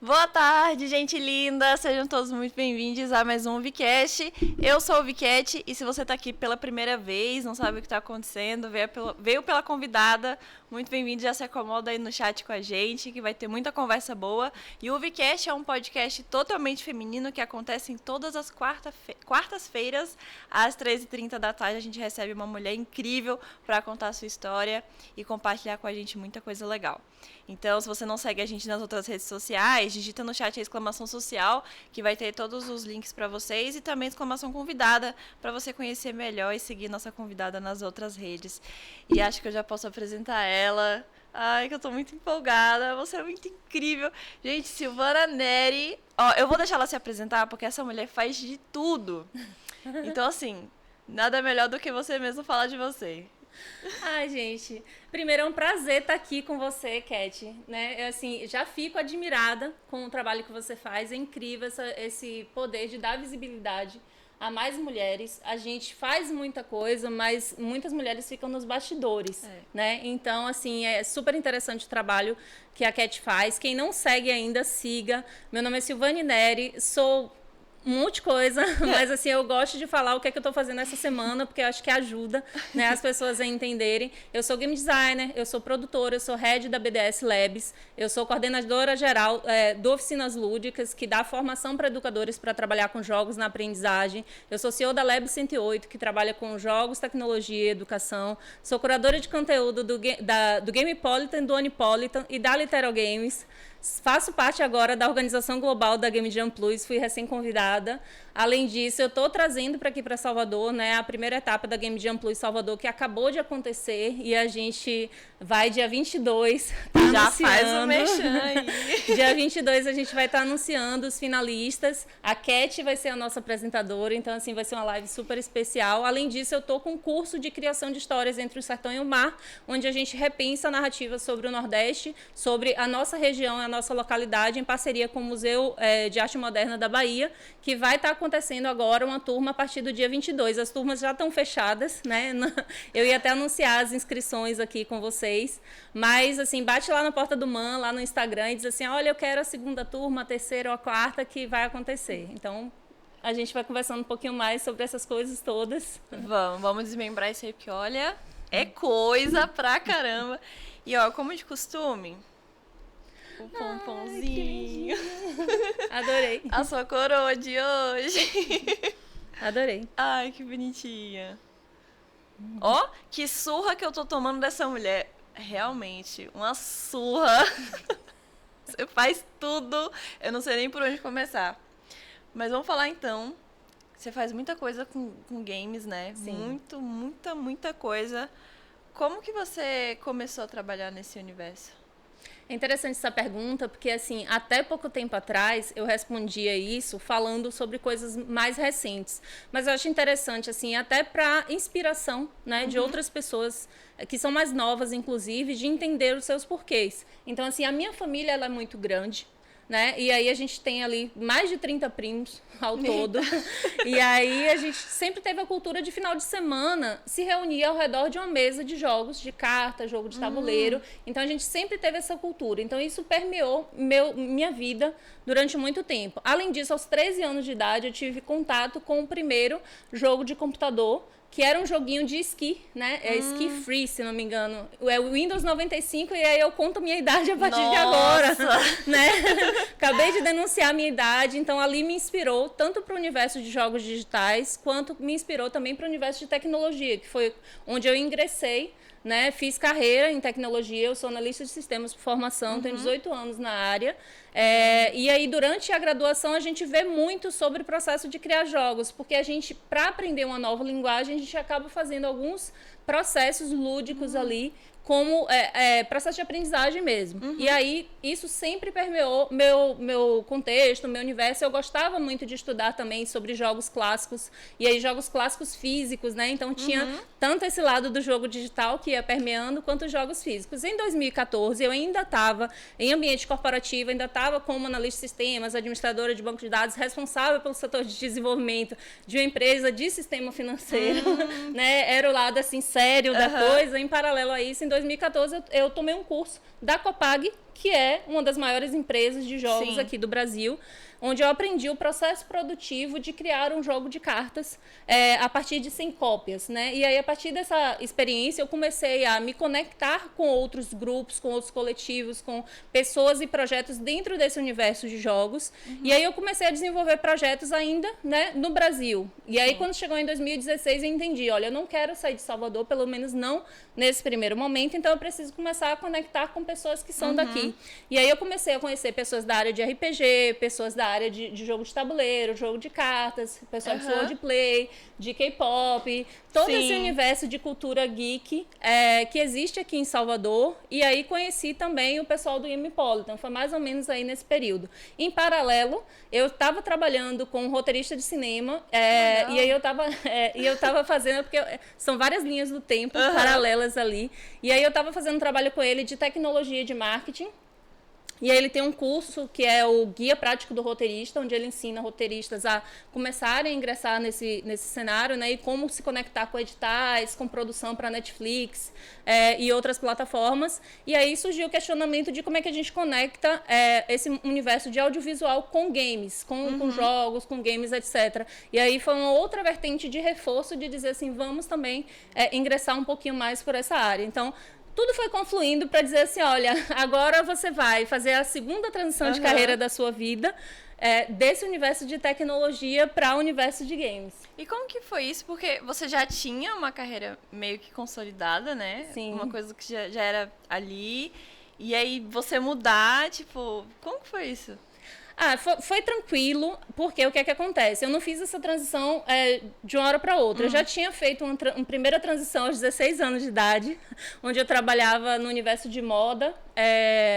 Boa tarde, gente linda! Sejam todos muito bem-vindos a mais um Vcast. Eu sou o Vicat e se você está aqui pela primeira vez, não sabe o que está acontecendo, veio pela convidada, muito bem-vindo, já se acomoda aí no chat com a gente, que vai ter muita conversa boa. E o Vcast é um podcast totalmente feminino que acontece em todas as quartas-feiras, às 13h30 da tarde. A gente recebe uma mulher incrível para contar a sua história e compartilhar com a gente muita coisa legal. Então, se você não segue a gente nas outras redes sociais, digita no chat a exclamação social, que vai ter todos os links para vocês, e também exclamação convidada, para você conhecer melhor e seguir nossa convidada nas outras redes. E acho que eu já posso apresentar ela. Ai, que eu tô muito empolgada, você é muito incrível. Gente, Silvana Neri. Ó, eu vou deixar ela se apresentar, porque essa mulher faz de tudo. Então, assim, nada melhor do que você mesmo falar de você. Ai, gente, primeiro é um prazer estar aqui com você, Cat, né? Eu, assim, já fico admirada com o trabalho que você faz, é incrível esse poder de dar visibilidade a mais mulheres. A gente faz muita coisa, mas muitas mulheres ficam nos bastidores, né? Então, assim, é super interessante o trabalho que a Cat faz. Quem não segue ainda, siga. Meu nome é Silvana Neri, sou um monte de coisa, mas assim, eu gosto de falar o que é que eu tô fazendo essa semana, porque eu acho que ajuda, né, as pessoas a entenderem. Eu sou game designer, eu sou produtora, eu sou head da BDS Labs, eu sou coordenadora geral do Oficinas Lúdicas, que dá formação para educadores para trabalhar com jogos na aprendizagem. Eu sou CEO da Lab 108, que trabalha com jogos, tecnologia e educação. Sou curadora de conteúdo do Gamepolitan, do Onipolitan e da Literal Games. Faço parte agora da organização global da Game Jam Plus, fui recém-convidada. Além disso, eu estou trazendo para aqui para Salvador, né, a primeira etapa da Game Jam Plus Salvador, que acabou de acontecer, e a gente vai dia 22. Já faz o merchan aí. Dia 22 a gente vai estar anunciando os finalistas. A Cat vai ser a nossa apresentadora, então assim vai ser uma live super especial. Além disso, eu estou com um curso de criação de histórias entre o sertão e o mar, onde a gente repensa a narrativa sobre o Nordeste, sobre a nossa região, a nossa localidade, em parceria com o Museu de Arte Moderna da Bahia, que vai estar acontecendo agora uma turma a partir do dia 22. As turmas já estão fechadas, né? Eu ia até anunciar as inscrições aqui com vocês, mas assim, bate lá na porta do MAN, lá no Instagram, e diz assim, olha, eu quero a segunda turma, a terceira ou a quarta, que vai acontecer. Então, a gente vai conversando um pouquinho mais sobre essas coisas todas. Vamos desmembrar isso aí, porque olha, é coisa pra caramba. E ó, como de costume, o pomponzinho. Adorei. A sua coroa de hoje. Adorei. Ai, que bonitinha. Ó, que surra que eu tô tomando dessa mulher. Realmente, uma surra. Você faz tudo. Eu não sei nem por onde começar. Mas vamos falar então. Você faz muita coisa com games, né? Sim. Muita coisa. Como que você começou a trabalhar nesse universo? É interessante essa pergunta, porque assim, até pouco tempo atrás eu respondia isso falando sobre coisas mais recentes. Mas eu acho interessante, assim, até para inspiração, né, de outras pessoas que são mais novas, inclusive, de entender os seus porquês. Então, assim, a minha família ela é muito grande, né? E aí a gente tem ali mais de 30 primos ao todo. E aí a gente sempre teve a cultura de final de semana se reunir ao redor de uma mesa de jogos, de carta, jogo de tabuleiro. Então a gente sempre teve essa cultura. Então isso permeou minha vida durante muito tempo. Além disso, aos 13 anos de idade, eu tive contato com o primeiro jogo de computador, que era um joguinho de esqui, né? É Ski Free, se não me engano. É o Windows 95, e aí eu conto minha idade a partir de agora, né? Acabei de denunciar a minha idade, então ali me inspirou tanto para o universo de jogos digitais, quanto me inspirou também para o universo de tecnologia, que foi onde eu ingressei, né? Fiz carreira em tecnologia, eu sou analista de sistemas por formação, tenho 18 anos na área. E aí, durante a graduação, a gente vê muito sobre o processo de criar jogos, porque a gente, para aprender uma nova linguagem, a gente acaba fazendo alguns processos lúdicos ali, como processo de aprendizagem mesmo. E aí, isso sempre permeou meu contexto, meu universo. Eu gostava muito de estudar também sobre jogos clássicos, e aí jogos clássicos físicos, né? Então, tinha tanto esse lado do jogo digital que ia permeando, quanto os jogos físicos. Em 2014, eu ainda estava em ambiente corporativo, ainda estava como analista de sistemas, administradora de banco de dados, responsável pelo setor de desenvolvimento de uma empresa de sistema financeiro, né? Era o lado, assim, sério da coisa. Em paralelo a isso, em 2014 eu tomei um curso da Copag, que é uma das maiores empresas de jogos Sim. aqui do Brasil, onde eu aprendi o processo produtivo de criar um jogo de cartas a partir de 100 cópias, né? E aí, a partir dessa experiência, eu comecei a me conectar com outros grupos, com outros coletivos, com pessoas e projetos dentro desse universo de jogos. E aí, eu comecei a desenvolver projetos ainda, né, no Brasil. E aí, quando chegou em 2016, eu entendi, olha, eu não quero sair de Salvador, pelo menos não nesse primeiro momento, então eu preciso começar a conectar com pessoas que são daqui. E aí, eu comecei a conhecer pessoas da área de RPG, pessoas da área de jogo de tabuleiro, jogo de cartas, pessoal de swordplay, de K-pop, todo esse universo de cultura geek que existe aqui em Salvador. E aí conheci também o pessoal do Gamepolitan, foi mais ou menos aí nesse período. Em paralelo, eu estava trabalhando com um roteirista de cinema, e aí eu estava fazendo, porque são várias linhas do tempo paralelas ali, e aí eu estava fazendo um trabalho com ele de tecnologia de marketing. E aí ele tem um curso que é o Guia Prático do Roteirista, onde ele ensina roteiristas a começarem a ingressar nesse cenário, né? E como se conectar com editais, com produção para Netflix e outras plataformas. E aí surgiu o questionamento de como é que a gente conecta esse universo de audiovisual com games, com jogos, com games, etc. E aí foi uma outra vertente de reforço de dizer assim, vamos também ingressar um pouquinho mais por essa área. Então, tudo foi confluindo para dizer assim, olha, agora você vai fazer a segunda transição de carreira da sua vida, desse universo de tecnologia para o universo de games. E como que foi isso? Porque você já tinha uma carreira meio que consolidada, né? Sim. Uma coisa que já era ali. E aí você mudar, tipo, como que foi isso? Foi tranquilo, porque o que é que acontece? Eu não fiz essa transição de uma hora para outra. Eu já tinha feito uma primeira transição aos 16 anos de idade, onde eu trabalhava no universo de moda,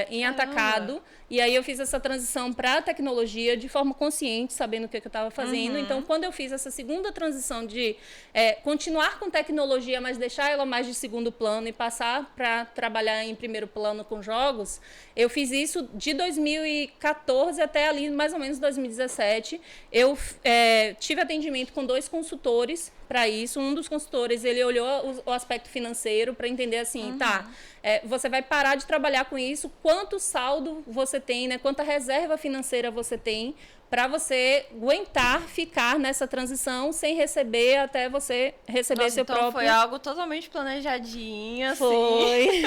em atacado. E aí eu fiz essa transição para a tecnologia de forma consciente, sabendo o que eu estava fazendo. Então, quando eu fiz essa segunda transição de continuar com tecnologia, mas deixar ela mais de segundo plano e passar para trabalhar em primeiro plano com jogos, eu fiz isso de 2014 até ali mais ou menos 2017. Eu tive atendimento com 2 consultores para isso. Um dos consultores, ele olhou o aspecto financeiro para entender assim, você vai parar de trabalhar com isso, quanto saldo você tem, né? Quanta reserva financeira você tem para você aguentar ficar nessa transição sem receber até você receber seu próprio... Então foi algo totalmente planejadinho, assim. Foi.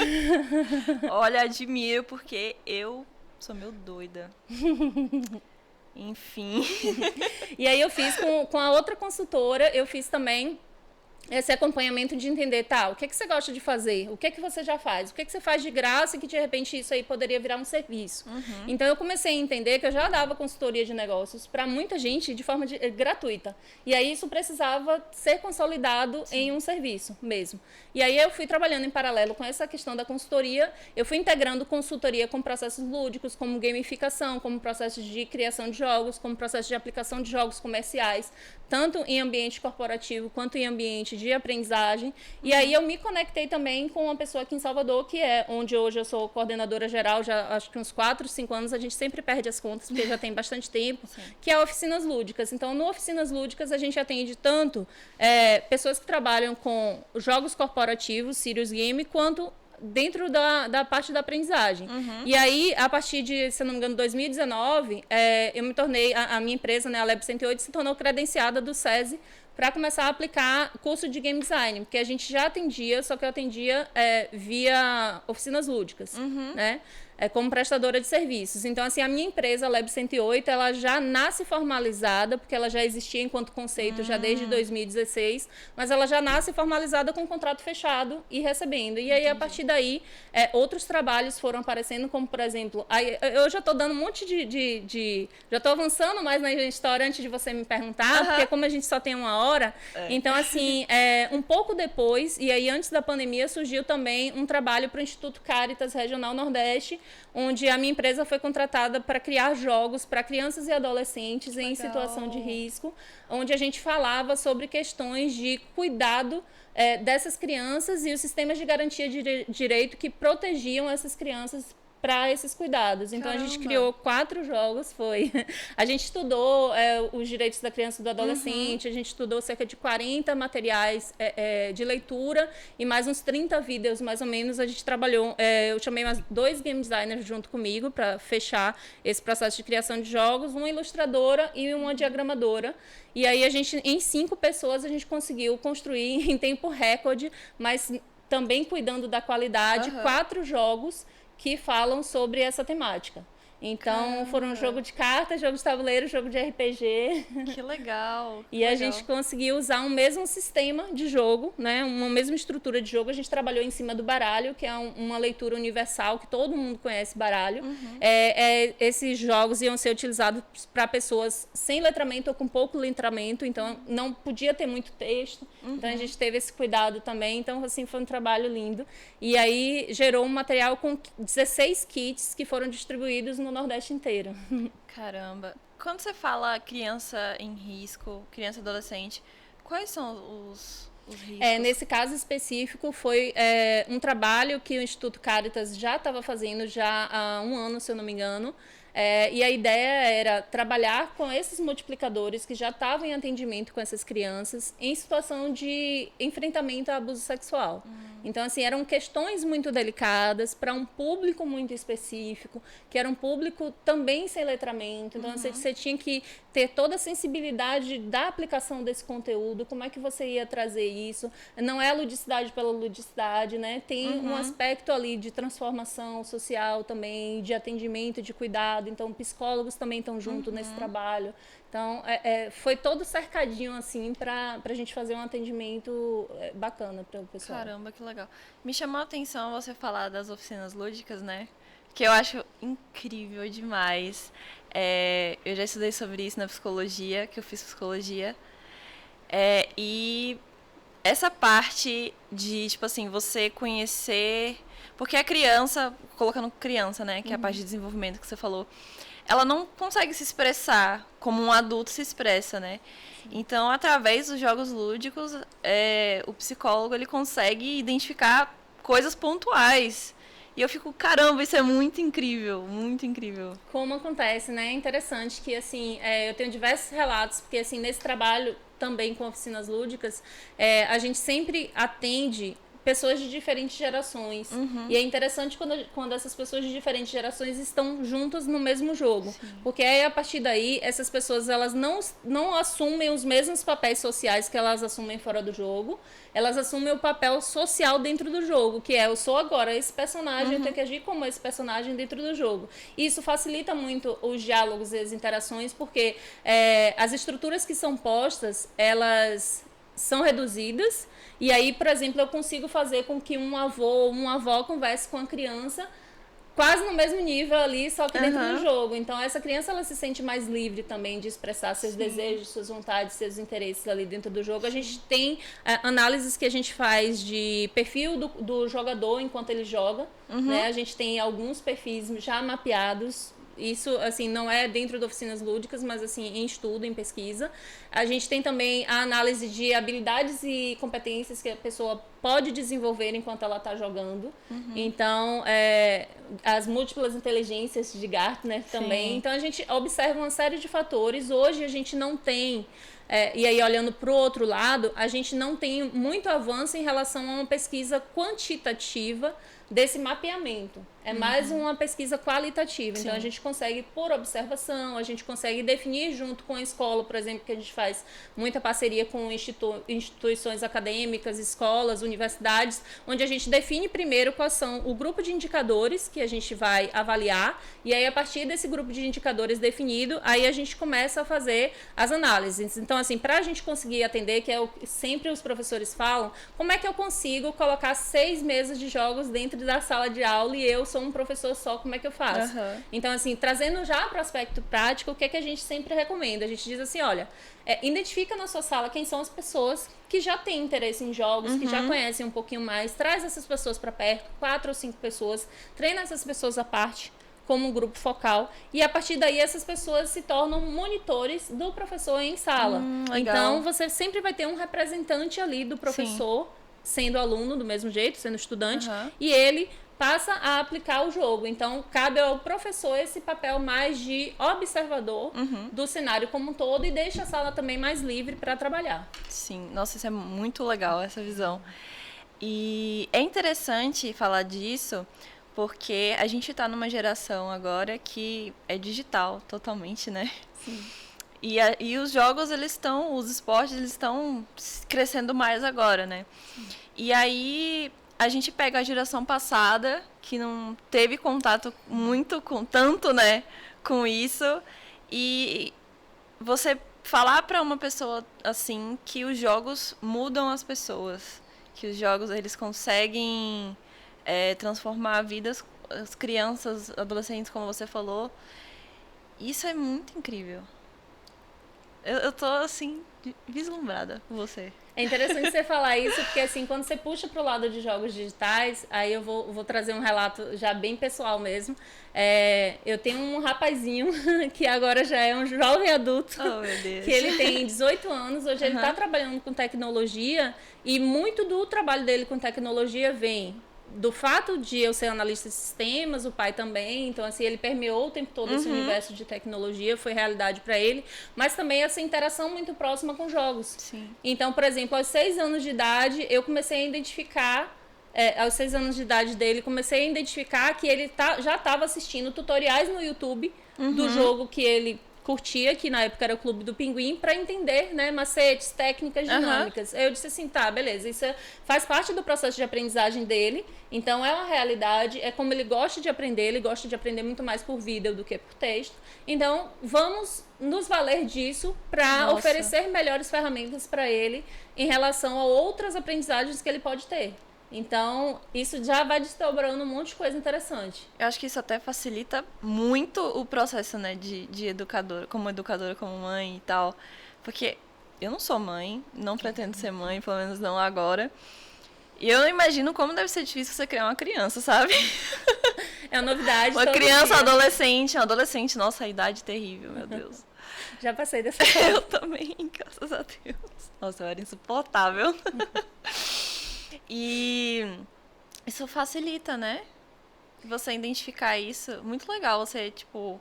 Olha, admiro, porque eu sou meio doida. Enfim. E aí eu fiz com a outra consultora, eu fiz também esse acompanhamento de entender, o que você gosta de fazer? O que você já faz? O que você faz de graça e que, de repente, isso aí poderia virar um serviço? Então, eu comecei a entender que eu já dava consultoria de negócios para muita gente de forma gratuita. E aí, isso precisava ser consolidado em um serviço mesmo. E aí, eu fui trabalhando em paralelo com essa questão da consultoria. Eu fui integrando consultoria com processos lúdicos, como gamificação, como processos de criação de jogos, como processos de aplicação de jogos comerciais, tanto em ambiente corporativo quanto em ambiente de aprendizagem. E aí eu me conectei também com uma pessoa aqui em Salvador, que é onde hoje eu sou coordenadora geral, já acho que uns 4, 5 anos, a gente sempre perde as contas, porque já tem bastante tempo, que é Oficinas Lúdicas. Então, no Oficinas Lúdicas, a gente atende tanto pessoas que trabalham com jogos corporativos, Serious Game, quanto dentro da parte da aprendizagem. E aí, a partir de, se não me engano, 2019, eu me tornei, a minha empresa, né, a Lab 108, se tornou credenciada do SESI para começar a aplicar curso de game design, porque a gente já atendia, só que eu atendia via oficinas lúdicas, né? Como prestadora de serviços. Então, assim, a minha empresa, a Lab 108, ela já nasce formalizada, porque ela já existia enquanto conceito já desde 2016, mas ela já nasce formalizada com um contrato fechado e recebendo. E aí, a partir daí, outros trabalhos foram aparecendo, como, por exemplo, eu já estou dando um monte já estou avançando mais na história antes de você me perguntar, porque como a gente só tem uma hora, então, assim, um pouco depois, e aí antes da pandemia, surgiu também um trabalho para o Instituto Caritas Regional Nordeste, onde a minha empresa foi contratada para criar jogos para crianças e adolescentes em situação de risco, onde a gente falava sobre questões de cuidado dessas crianças e os sistemas de garantia de direito que protegiam essas crianças para esses cuidados. Então, Caramba. a gente criou 4 jogos, A gente estudou os direitos da criança e do adolescente, a gente estudou cerca de 40 materiais de leitura e mais uns 30 vídeos, mais ou menos. A gente trabalhou, eu chamei mais 2 game designers junto comigo para fechar esse processo de criação de jogos, uma ilustradora e uma diagramadora. E aí, em 5 pessoas, a gente conseguiu construir em tempo recorde, mas também cuidando da qualidade, 4 jogos que falam sobre essa temática. Então, Caramba. foram jogo de cartas, jogo de tabuleiro, jogo de RPG. Que legal. E a gente conseguiu usar um mesmo sistema de jogo, né? Uma mesma estrutura de jogo. A gente trabalhou em cima do baralho, que é uma leitura universal, que todo mundo conhece baralho. Esses jogos iam ser utilizados para pessoas sem letramento ou com pouco letramento, então não podia ter muito texto. Então a gente teve esse cuidado também. Então, assim, foi um trabalho lindo. E aí gerou um material com 16 kits que foram distribuídos no Nordeste inteiro. Caramba. Quando você fala criança em risco, criança e adolescente, quais são os riscos? Nesse caso específico, foi um trabalho que o Instituto Caritas já estava fazendo já há 1 ano, se eu não me engano. E a ideia era trabalhar com esses multiplicadores que já estavam em atendimento com essas crianças em situação de enfrentamento a abuso sexual. Então, assim, eram questões muito delicadas para um público muito específico, que era um público também sem letramento. Então, você tinha que ter toda a sensibilidade da aplicação desse conteúdo, como é que você ia trazer isso. Não é a ludicidade pela ludicidade, né? Tem um aspecto ali de transformação social também, de atendimento, de cuidado. Então, psicólogos também estão junto nesse trabalho. Então, foi todo cercadinho, assim, para a gente fazer um atendimento bacana para o pessoal. Caramba, que legal. Me chamou a atenção você falar das oficinas lúdicas, né? Que eu acho incrível demais. Eu já estudei sobre isso na psicologia, que eu fiz psicologia. E essa parte de, tipo assim, você conhecer... Porque a criança, colocando criança, né? Que é a parte de desenvolvimento que você falou, ela não consegue se expressar como um adulto se expressa, né? Sim. Então, através dos jogos lúdicos, o psicólogo ele consegue identificar coisas pontuais. E eu fico, caramba, isso é muito incrível, muito incrível. Como acontece, né? É interessante que, assim, eu tenho diversos relatos, porque, assim, nesse trabalho também com oficinas lúdicas, a gente sempre atende pessoas de diferentes gerações. E é interessante quando essas pessoas de diferentes gerações estão juntas no mesmo jogo. Sim. Porque aí, a partir daí, essas pessoas elas não assumem os mesmos papéis sociais que elas assumem fora do jogo. Elas assumem o papel social dentro do jogo, que eu sou agora esse personagem, eu tenho que agir como esse personagem dentro do jogo. E isso facilita muito os diálogos e as interações, porque as estruturas que são postas, elas são reduzidas. E aí, por exemplo, eu consigo fazer com que um avô ou uma avó converse com a criança quase no mesmo nível ali, só que dentro do jogo. Então, essa criança, ela se sente mais livre também de expressar seus desejos, suas vontades, seus interesses ali dentro do jogo. A gente tem análises que a gente faz de perfil do jogador enquanto ele joga, né? A gente tem alguns perfis já mapeados. Isso, assim, não é dentro de oficinas lúdicas, mas, assim, em estudo, em pesquisa. A gente tem também a análise de habilidades e competências que a pessoa pode desenvolver enquanto ela está jogando. Então, as múltiplas inteligências de Gartner também. Sim. Então, a gente observa uma série de fatores. Hoje, a gente não tem... e aí, olhando para o outro lado, a gente não tem muito avanço em relação a uma pesquisa quantitativa desse mapeamento. É mais uma pesquisa qualitativa. Sim. Então, a gente consegue, por observação, a gente consegue definir junto com a escola, por exemplo, que a gente faz muita parceria com instituições acadêmicas, escolas, universidades, onde a gente define primeiro quais são o grupo de indicadores que a gente vai avaliar, e aí, a partir desse grupo de indicadores definido, aí a gente começa a fazer as análises. Então, assim, para a gente conseguir atender, que é o que sempre os professores falam, como é que eu consigo colocar 6 mesas de jogos dentro da sala de aula e eu sou um professor só, como é que eu faço? Então, assim, trazendo já para o aspecto prático, o que é que a gente sempre recomenda? A gente diz assim, olha, identifica na sua sala quem são as pessoas que já têm interesse em jogos, que já conhecem um pouquinho mais, traz essas pessoas para perto, 4 ou 5 pessoas, treina essas pessoas à parte, como um grupo focal, e a partir daí essas pessoas se tornam monitores do professor em sala. Então, você sempre vai ter um representante ali do professor, sendo aluno do mesmo jeito, sendo estudante, Aham. e ele passa a aplicar o jogo. Então, cabe ao professor esse papel mais de observador do cenário como um todo e deixa a sala também mais livre para trabalhar. Sim, nossa, isso é muito legal, essa visão. E é interessante falar disso, porque a gente está numa geração agora que é digital totalmente, né? Sim. E os jogos, os esportes, eles estão crescendo mais agora, né? Sim. E aí a gente pega a geração passada, que não teve contato tanto, né, com isso, e você falar para uma pessoa assim que os jogos mudam as pessoas, que os jogos eles conseguem transformar vidas, as crianças, adolescentes, como você falou, isso é muito incrível. Eu tô assim vislumbrada com você. É interessante você falar isso, porque assim, quando você puxa pro lado de jogos digitais, aí eu vou trazer um relato já bem pessoal mesmo. Eu tenho um rapazinho que agora já é um jovem adulto, oh, meu Deus. que ele tem 18 anos, hoje ele está trabalhando com tecnologia e muito do trabalho dele com tecnologia vem do fato de eu ser analista de sistemas, o pai também, então assim, ele permeou o tempo todo esse universo de tecnologia, foi realidade para ele, mas também essa interação muito próxima com jogos. Sim. Então, por exemplo, aos 6 anos de idade, eu comecei a identificar, aos 6 anos de idade dele, comecei a identificar que ele já estava assistindo tutoriais no YouTube do jogo que ele curtia, que na época era o Clube do Pinguim, para entender, né, macetes, técnicas, dinâmicas. Eu disse assim, tá, beleza, isso faz parte do processo de aprendizagem dele, então é uma realidade, é como ele gosta de aprender, ele gosta de aprender muito mais por vídeo do que por texto, então vamos nos valer disso para oferecer melhores ferramentas para ele em relação a outras aprendizagens que ele pode ter. Então, isso já vai desdobrando um monte de coisa interessante. Eu acho que isso até facilita muito o processo, né, de educadora, como mãe e tal. Porque eu não sou mãe, não pretendo ser mãe, pelo menos não agora. E eu não imagino como deve ser difícil você criar uma criança, sabe? É uma novidade. Uma criança, um adolescente, nossa, a idade terrível, meu Deus. Já passei dessa fase. Eu também, graças a Deus. Nossa, eu era insuportável. E isso facilita, né? Você identificar isso. Muito legal você, tipo,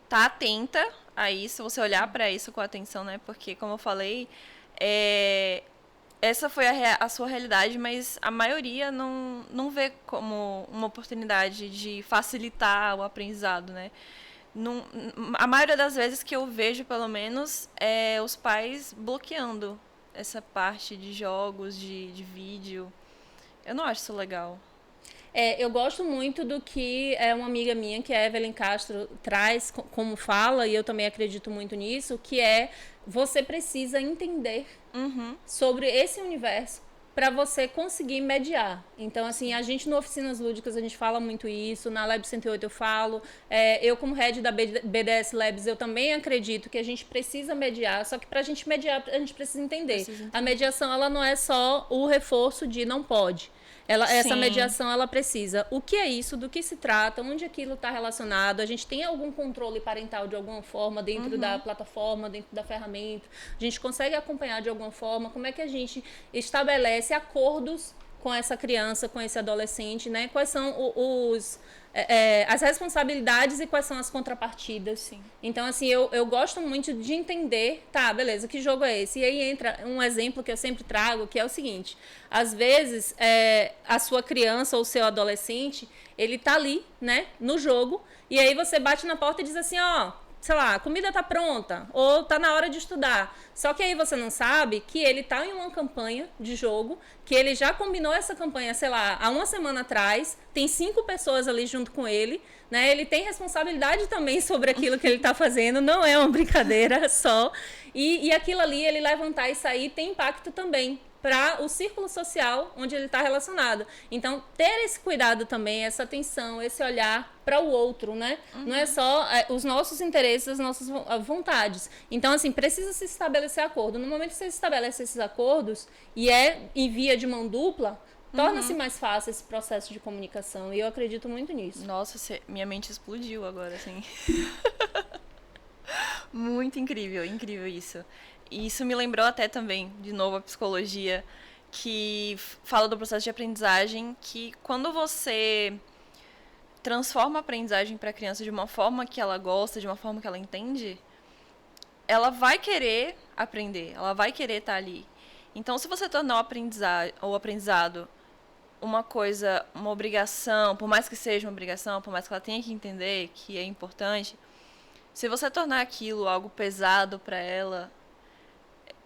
tá atenta a isso, você olhar pra isso com atenção, né? Porque, como eu falei, essa foi a sua realidade, mas a maioria não vê como uma oportunidade de facilitar o aprendizado, né? A maioria das vezes que eu vejo, pelo menos, é os pais bloqueando essa parte de jogos, de vídeo. Eu não acho isso legal. Eu gosto muito do que uma amiga minha, que é a Evelyn Castro, traz como fala, e eu também acredito muito nisso, que você precisa entender sobre esse universo para você conseguir mediar. Então, assim, a gente no Oficinas Lúdicas, a gente fala muito isso, na Lab 108 eu falo, eu como head da BDS Labs, eu também acredito que a gente precisa mediar, só que para a gente mediar, a gente precisa entender. A mediação, ela não é só o reforço de não pode. Essa mediação, ela precisa. O que é isso? Do que se trata? Onde aquilo está relacionado? A gente tem algum controle parental de alguma forma dentro da plataforma, dentro da ferramenta? A gente consegue acompanhar de alguma forma? Como é que a gente estabelece acordos com essa criança, com esse adolescente, né? Quais são as responsabilidades e quais são as contrapartidas. Sim. Então, assim, eu gosto muito de entender, tá, beleza, que jogo é esse? E aí entra um exemplo que eu sempre trago, que é o seguinte, às vezes, a sua criança ou o seu adolescente, ele tá ali, né, no jogo, e aí você bate na porta e diz assim, sei lá, a comida tá pronta, ou tá na hora de estudar. Só que aí você não sabe que ele tá em uma campanha de jogo, que ele já combinou essa campanha, sei lá, há uma semana atrás, tem 5 pessoas ali junto com ele, né? Ele tem responsabilidade também sobre aquilo que ele tá fazendo, não é uma brincadeira só. E aquilo ali, ele levantar e sair, tem impacto também para o círculo social onde ele está relacionado. Então, ter esse cuidado também, essa atenção, esse olhar para o outro, né? Não é só os nossos interesses, as nossas vontades. Então, assim, precisa se estabelecer acordo. No momento que você estabelece esses acordos e em via de mão dupla, torna-se mais fácil esse processo de comunicação. E eu acredito muito nisso. Nossa, minha mente explodiu agora, assim. Muito incrível, incrível isso. E isso me lembrou até também, de novo, a psicologia, que fala do processo de aprendizagem, que quando você transforma a aprendizagem para a criança de uma forma que ela gosta, de uma forma que ela entende, ela vai querer aprender, ela vai querer estar ali. Então, se você tornar o aprendizado uma coisa, uma obrigação, por mais que seja uma obrigação, por mais que ela tenha que entender que é importante, se você tornar aquilo algo pesado para ela,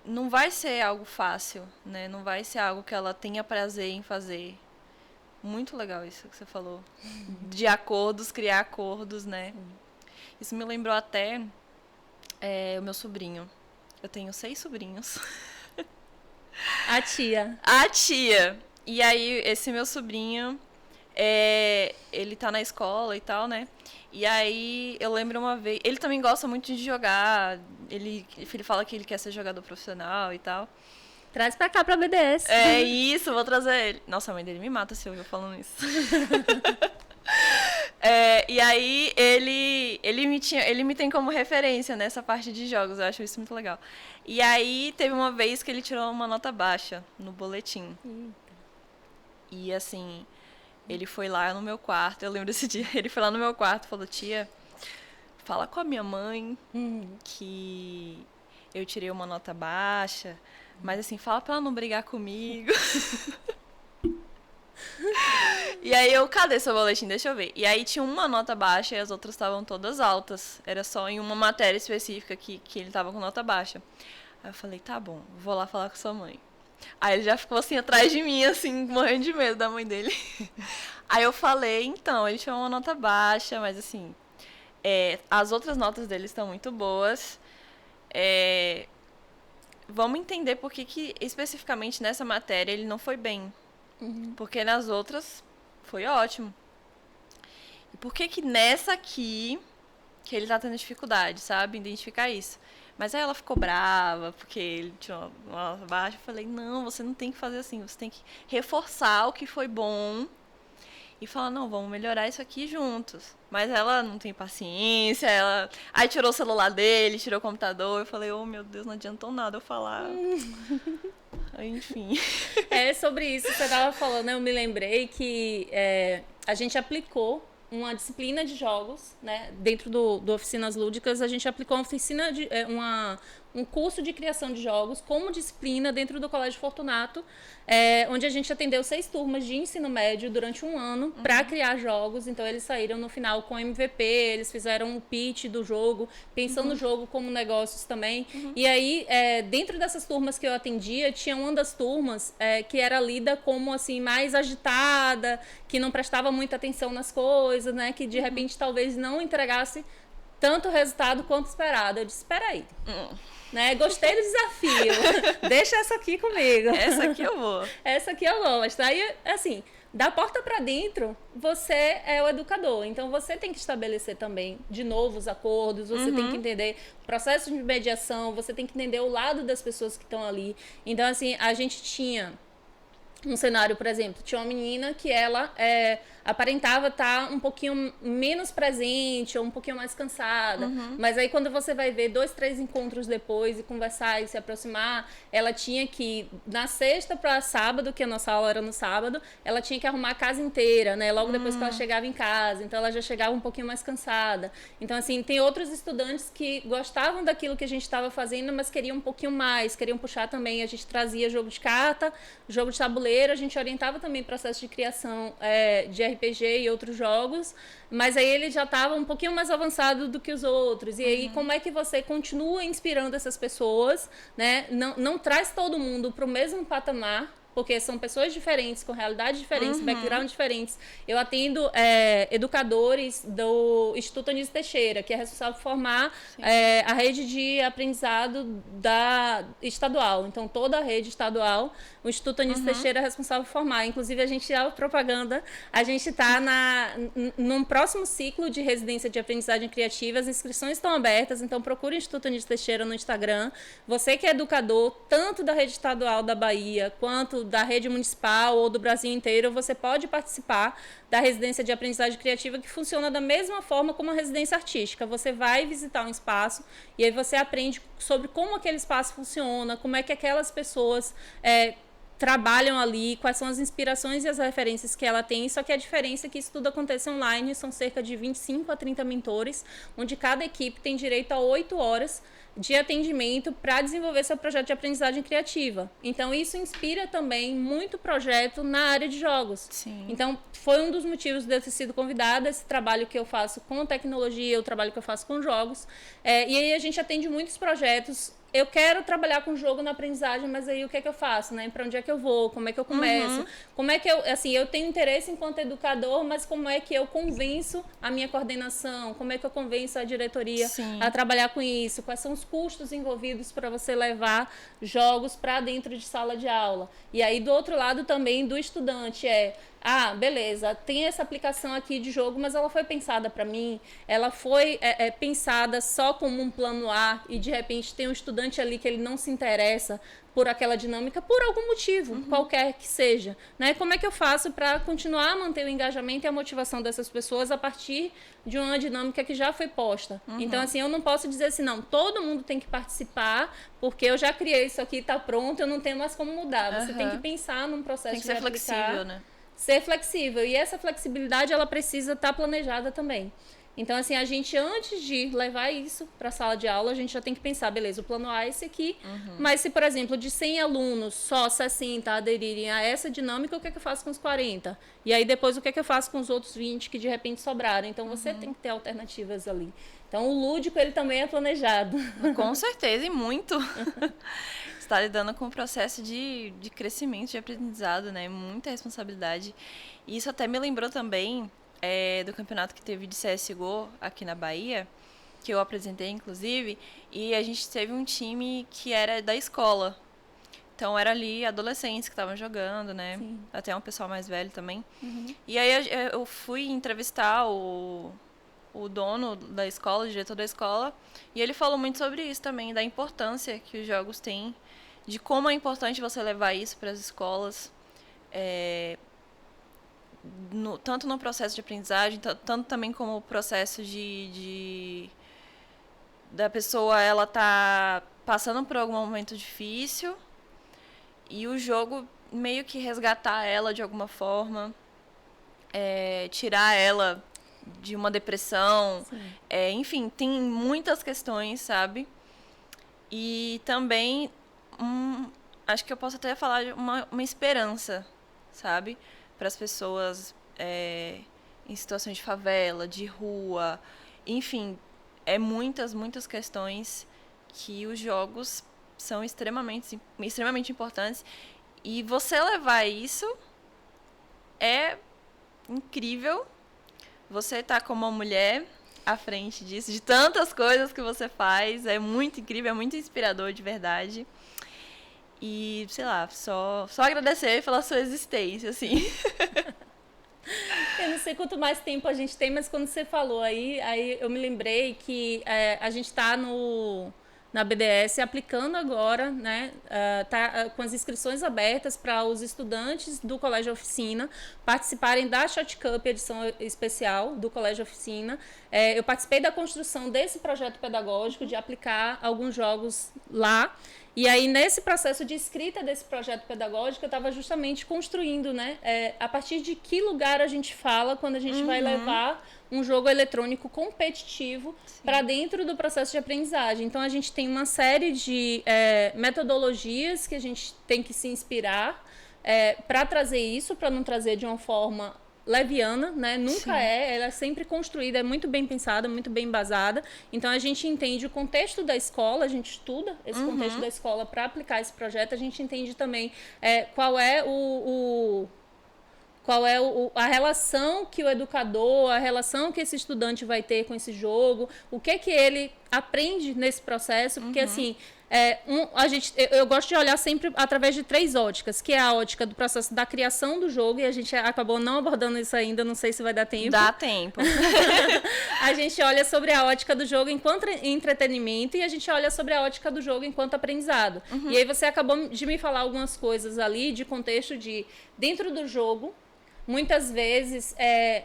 não vai ser algo fácil, né? Não vai ser algo que ela tenha prazer em fazer. Muito legal isso que você falou. De acordos, criar acordos, né? Isso me lembrou até o meu sobrinho. Eu tenho 6 sobrinhos. A tia. A tia. E aí, esse meu sobrinho, ele tá na escola e tal, né? E aí, eu lembro uma vez... Ele também gosta muito de jogar. Ele fala que ele quer ser jogador profissional e tal. Traz pra cá, pra BDS. É isso, vou trazer ele. Nossa, a mãe dele me mata se eu ouvir falando isso. E aí, ele me tem como referência nessa parte de jogos. Eu acho isso muito legal. E aí, teve uma vez que ele tirou uma nota baixa no boletim. E assim, ele foi lá no meu quarto. Eu lembro desse dia. Ele foi lá no meu quarto e falou: tia, fala com a minha mãe que eu tirei uma nota baixa. Mas assim, fala pra ela não brigar comigo. E aí cadê seu boletim? Deixa eu ver. E aí tinha uma nota baixa e as outras estavam todas altas. Era só em uma matéria específica que ele tava com nota baixa. Aí eu falei, tá bom, vou lá falar com sua mãe. Aí ele já ficou assim atrás de mim, assim, morrendo de medo da mãe dele. Aí eu falei, então, ele tinha uma nota baixa, mas assim, as outras notas dele estão muito boas. Vamos entender por que especificamente nessa matéria ele não foi bem. Porque nas outras foi ótimo. E por que nessa aqui que ele tá tendo dificuldade, sabe? Identificar isso. Mas aí ela ficou brava, porque ele tinha uma baixa. Eu falei, não, você não tem que fazer assim. Você tem que reforçar o que foi bom e falar, não, vamos melhorar isso aqui juntos. Mas ela não tem paciência, aí tirou o celular dele, tirou o computador. Eu falei, oh, meu Deus, não adiantou nada eu falar. Enfim. Sobre isso que você estava falando, eu me lembrei que a gente aplicou uma disciplina de jogos, né? Dentro do Oficinas Lúdicas, a gente aplicou uma oficina um curso de criação de jogos como disciplina dentro do Colégio Fortunato, onde a gente atendeu 6 turmas de ensino médio durante um ano para criar jogos. Então eles saíram no final com MVP, eles fizeram um pitch do jogo, pensando no jogo como negócios também. E aí, dentro dessas turmas que eu atendia, tinha uma das turmas que era lida como assim mais agitada, que não prestava muita atenção nas coisas, né? Que de repente talvez não entregasse tanto resultado quanto esperado. Eu disse, espera aí. Né? Gostei do desafio. Deixa essa aqui comigo. Essa aqui eu vou. Essa aqui eu vou. Mas daí, assim, da porta para dentro, você é o educador. Então, você tem que estabelecer também, de novo, os acordos. Você tem que entender o processo de mediação. Você tem que entender o lado das pessoas que estão ali. Então, assim, a gente tinha um cenário, por exemplo, tinha uma menina que ela aparentava estar um pouquinho menos presente ou um pouquinho mais cansada, mas aí quando você vai ver 2, 3 encontros depois e conversar e se aproximar, ela tinha que, na sexta para sábado, que a nossa aula era no sábado, ela tinha que arrumar a casa inteira, né, logo depois que ela chegava em casa, então ela já chegava um pouquinho mais cansada. Então, assim, tem outros estudantes que gostavam daquilo que a gente estava fazendo, mas queriam um pouquinho mais, queriam puxar também, a gente trazia jogo de carta, jogo de tabuleiro, a gente orientava também processo de criação de RPG e outros jogos, mas aí ele já estava um pouquinho mais avançado do que os outros. E aí, como é que você continua inspirando essas pessoas, né? Não traz todo mundo para o mesmo patamar, porque são pessoas diferentes, com realidades diferentes, backgrounds diferentes. Eu atendo educadores do Instituto Anísio Teixeira, que é responsável por formar a rede de aprendizado estadual. Então, toda a rede estadual, o Instituto Anísio Teixeira é responsável por formar. Inclusive, a gente, a propaganda, a gente está num próximo ciclo de residência de aprendizagem criativa. As inscrições estão abertas, então procure o Instituto Anísio Teixeira no Instagram. Você que é educador, tanto da rede estadual da Bahia, quanto da rede municipal ou do Brasil inteiro, você pode participar da residência de aprendizagem criativa, que funciona da mesma forma como a residência artística. Você vai visitar um espaço e aí você aprende sobre como aquele espaço funciona, como é que aquelas pessoas trabalham ali, quais são as inspirações e as referências que ela tem, só que a diferença é que isso tudo acontece online, são cerca de 25 a 30 mentores, onde cada equipe tem direito a 8 horas de atendimento para desenvolver seu projeto de aprendizagem criativa. Então, isso inspira também muito projeto na área de jogos. Sim. Então, foi um dos motivos de eu ter sido convidada, esse trabalho que eu faço com tecnologia, o trabalho que eu faço com jogos. E aí a gente atende muitos projetos. Eu quero trabalhar com jogo na aprendizagem, mas aí o que é que eu faço, né? Para onde é que eu vou? Como é que eu começo? Como é que eu tenho interesse enquanto educador, mas como é que eu convenço a minha coordenação? Como é que eu convenço a diretoria a trabalhar com isso? Quais são os custos envolvidos para você levar jogos para dentro de sala de aula? E aí, do outro lado também do estudante beleza, tem essa aplicação aqui de jogo, mas ela foi pensada para mim, ela foi pensada só como um plano A e de repente tem um estudante ali que ele não se interessa por aquela dinâmica, por algum motivo, qualquer que seja, né? Como é que eu faço para continuar a manter o engajamento e a motivação dessas pessoas a partir de uma dinâmica que já foi posta? Então, assim, eu não posso dizer assim, não, todo mundo tem que participar, porque eu já criei isso aqui, tá pronto, eu não tenho mais como mudar. Você tem que pensar num processo tem que ser flexível, né? Ser flexível. E essa flexibilidade, ela precisa estar planejada também. Então, assim, a gente, antes de levar isso para a sala de aula, a gente já tem que pensar, beleza, o plano A é esse aqui, mas se, por exemplo, de 100 alunos, só 60 aderirem a essa dinâmica, o que é que eu faço com os 40? E aí, depois, o que é que eu faço com os outros 20 que, de repente, sobraram? Então, você tem que ter alternativas ali. Então, o lúdico, ele também é planejado. Com certeza, e muito. Está lidando com o processo de crescimento, de aprendizado, né? Muita responsabilidade. E isso até me lembrou também do campeonato que teve de CSGO aqui na Bahia, que eu apresentei, inclusive, e a gente teve um time que era da escola. Então, era ali adolescentes que estavam jogando, né? Sim. Até um pessoal mais velho também. E aí, eu fui entrevistar o dono da escola, o diretor da escola, e ele falou muito sobre isso também, da importância que os jogos têm, de como é importante você levar isso para as escolas, tanto no processo de aprendizagem, tanto também como o processo da pessoa, ela tá passando por algum momento difícil, e o jogo meio que resgatar ela de alguma forma, tirar ela de uma depressão, enfim, tem muitas questões, sabe? E também, acho que eu posso até falar de uma esperança, sabe? Para as pessoas em situações de favela, de rua, enfim, muitas questões que os jogos são extremamente importantes. E você levar isso é incrível. Você tá como uma mulher à frente disso, de tantas coisas que você faz. É muito incrível, é muito inspirador, de verdade. E, sei lá, só agradecer pela sua existência, assim. Eu não sei quanto mais tempo a gente tem, mas quando você falou aí eu me lembrei que a gente tá na BDS aplicando agora, né? Tá com as inscrições abertas para os estudantes do Colégio Oficina participarem da Shot Cup, edição especial do Colégio Oficina. Eu participei da construção desse projeto pedagógico, de aplicar alguns jogos lá. E aí, nesse processo de escrita desse projeto pedagógico, eu estava justamente construindo, né? A partir de que lugar a gente fala quando a gente vai levar um jogo eletrônico competitivo para dentro do processo de aprendizagem. Então, a gente tem uma série de metodologias que a gente tem que se inspirar para trazer isso, para não trazer de uma forma leviana, né? Nunca ela é sempre construída, é muito bem pensada, muito bem embasada. Então, a gente entende o contexto da escola, a gente estuda esse contexto da escola para aplicar esse projeto, a gente entende também qual é a relação que o educador, a relação que esse estudante vai ter com esse jogo, o que ele aprende nesse processo, porque assim, eu gosto de olhar sempre através de 3 óticas, que é a ótica do processo da criação do jogo, e a gente acabou não abordando isso ainda, não sei se vai dar tempo. Dá tempo. A gente olha sobre a ótica do jogo enquanto entretenimento e a gente olha sobre a ótica do jogo enquanto aprendizado. E aí você acabou de me falar algumas coisas ali de contexto de dentro do jogo, muitas vezes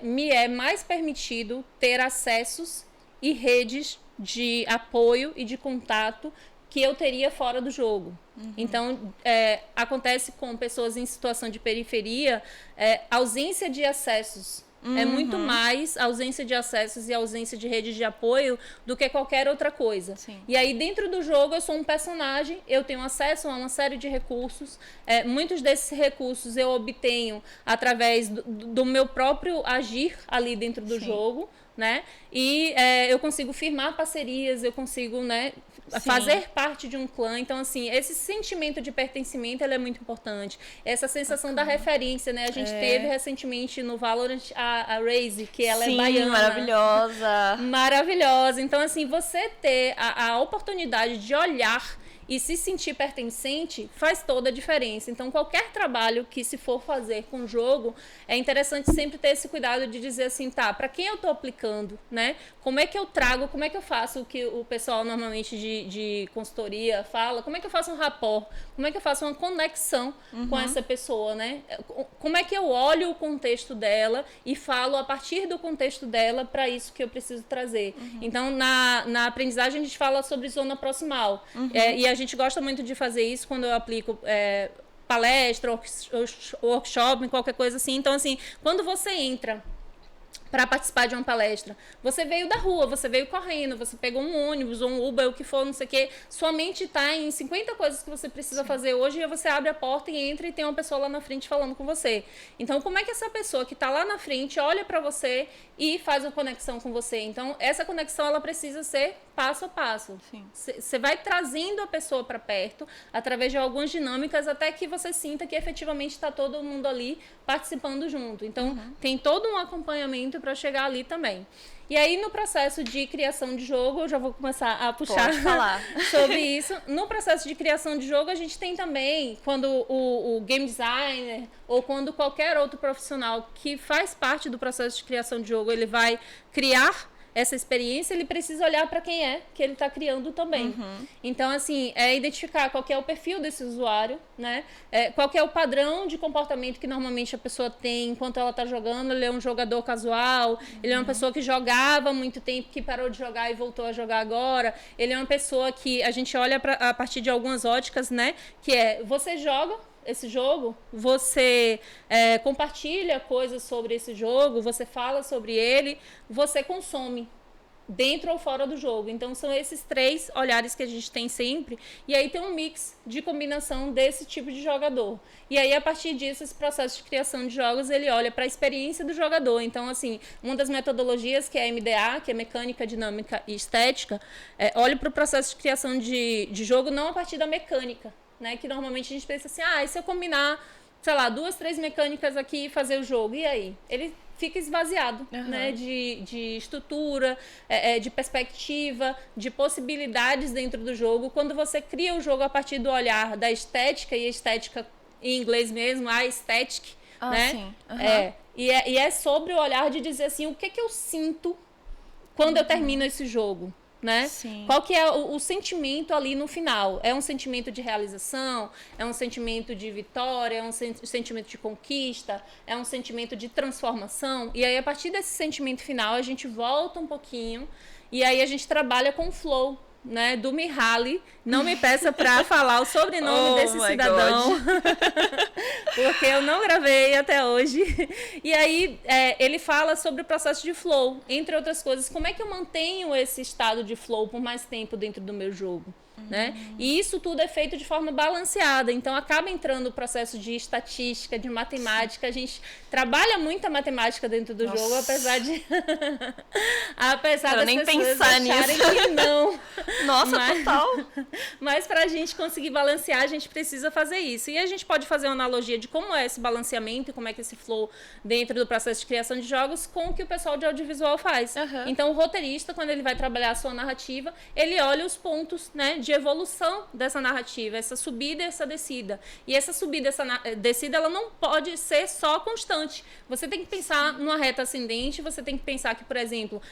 me é mais permitido ter acessos e redes de apoio e de contato que eu teria fora do jogo. Então, acontece com pessoas em situação de periferia, ausência de acessos. É muito mais ausência de acessos e ausência de rede de apoio do que qualquer outra coisa. Sim. E aí, dentro do jogo, eu sou um personagem, eu tenho acesso a uma série de recursos. Muitos desses recursos eu obtenho através do meu próprio agir ali dentro do jogo, né? E eu consigo firmar parcerias, eu consigo, né, fazer parte de um clã. Então, assim, esse sentimento de pertencimento, ele é muito importante. Essa sensação da referência, né? A gente teve recentemente no Valorant a Raze, que ela é baiana. Maravilhosa. Maravilhosa. Então, assim, você ter a oportunidade de olhar e se sentir pertencente faz toda a diferença. Então, qualquer trabalho que se for fazer com o jogo, é interessante sempre ter esse cuidado de dizer assim, tá, para quem eu tô aplicando, né? Como é que eu trago, como é que eu faço o que o pessoal normalmente de consultoria fala, como é que eu faço um rapport, como é que eu faço uma conexão com essa pessoa, né? Como é que eu olho o contexto dela e falo a partir do contexto dela para isso que eu preciso trazer. Então, na aprendizagem, a gente fala sobre zona proximal. E a gente gosta muito de fazer isso quando eu aplico palestra, workshop, qualquer coisa assim. Então, assim, quando você entra para participar de uma palestra, você veio da rua, você veio correndo, você pegou um ônibus ou um Uber, o que for, não sei o quê, sua mente está em 50 coisas que você precisa fazer hoje, e você abre a porta e entra e tem uma pessoa lá na frente falando com você. Então, como é que essa pessoa que está lá na frente olha para você e faz uma conexão com você? Então, essa conexão, ela precisa ser passo a passo. Você vai trazendo a pessoa para perto, através de algumas dinâmicas, até que você sinta que efetivamente está todo mundo ali participando junto. Então, tem todo um acompanhamento para chegar ali também. E aí, no processo de criação de jogo, eu já vou começar a puxar sobre isso. No processo de criação de jogo, a gente tem também, quando o game designer ou quando qualquer outro profissional que faz parte do processo de criação de jogo, ele vai criar essa experiência, ele precisa olhar para quem é que ele está criando também. Então, assim, identificar qual que é o perfil desse usuário, né? Qual que é o padrão de comportamento que normalmente a pessoa tem enquanto ela está jogando. Ele é um jogador casual, ele é uma pessoa que jogava há muito tempo, que parou de jogar e voltou a jogar agora. Ele é uma pessoa que a gente olha a partir de algumas óticas, né? Que você joga esse jogo, você compartilha coisas sobre esse jogo, você fala sobre ele, você consome dentro ou fora do jogo. Então, são esses 3 olhares que a gente tem sempre, e aí tem um mix de combinação desse tipo de jogador. E aí, a partir disso, esse processo de criação de jogos, ele olha para a experiência do jogador. Então, assim, uma das metodologias, que é a MDA, que é Mecânica, Dinâmica e Estética, olha para o processo de criação de jogo não a partir da mecânica, né? Que normalmente a gente pensa assim, e se eu combinar, sei lá, 2, 3 mecânicas aqui e fazer o jogo, e aí? Ele fica esvaziado, né? De estrutura, de perspectiva, de possibilidades dentro do jogo. Quando você cria o jogo a partir do olhar da estética, e a estética em inglês mesmo, a aesthetic, né? Sim. E é sobre o olhar de dizer assim, o que eu sinto quando eu termino esse jogo, né? Qual que é o sentimento ali no final? É um sentimento de realização? É um sentimento de vitória? É um sentimento de conquista? É um sentimento de transformação? E aí, a partir desse sentimento final, a gente volta um pouquinho e aí a gente trabalha com o flow, né, do Mihaly. Não me peça para falar o sobrenome desse cidadão, porque eu não gravei até hoje. E aí ele fala sobre o processo de flow, entre outras coisas. Como é que eu mantenho esse estado de flow por mais tempo dentro do meu jogo? Né? E isso tudo é feito de forma balanceada, então acaba entrando o processo de estatística, de matemática. A gente trabalha muito a matemática dentro do jogo, apesar das nem pessoas pensar acharem nisso. que não. Total. Mas para a gente conseguir balancear, a gente precisa fazer isso. E a gente pode fazer uma analogia de como é esse balanceamento e como é que esse flow dentro do processo de criação de jogos com o que o pessoal de audiovisual faz. Então, o roteirista, quando ele vai trabalhar a sua narrativa, ele olha os pontos, né, de evolução dessa narrativa, essa subida e essa descida. E essa subida, essa descida, ela não pode ser só constante. Você tem que pensar numa reta ascendente, você tem que pensar que, por exemplo,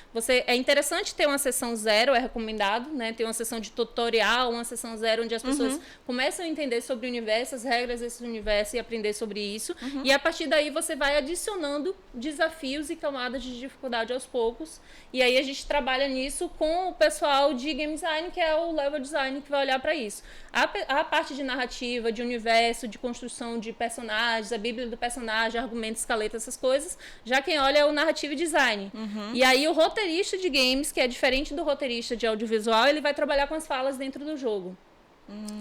é interessante ter uma sessão 0, é recomendado, né, né? Tem uma sessão de tutorial, uma sessão 0, onde as pessoas começam a entender sobre o universo, as regras desse universo e aprender sobre isso. E a partir daí você vai adicionando desafios e camadas de dificuldade aos poucos. E aí a gente trabalha nisso com o pessoal de game design, que é o level design, que vai olhar para isso. A parte de narrativa, de universo, de construção de personagens, a bíblia do personagem, argumento, escaleta, essas coisas, já quem olha é o narrative design. E aí o roteirista de games, que é diferente do roteirista de audiovisual, ele vai trabalhar com as falas dentro do jogo.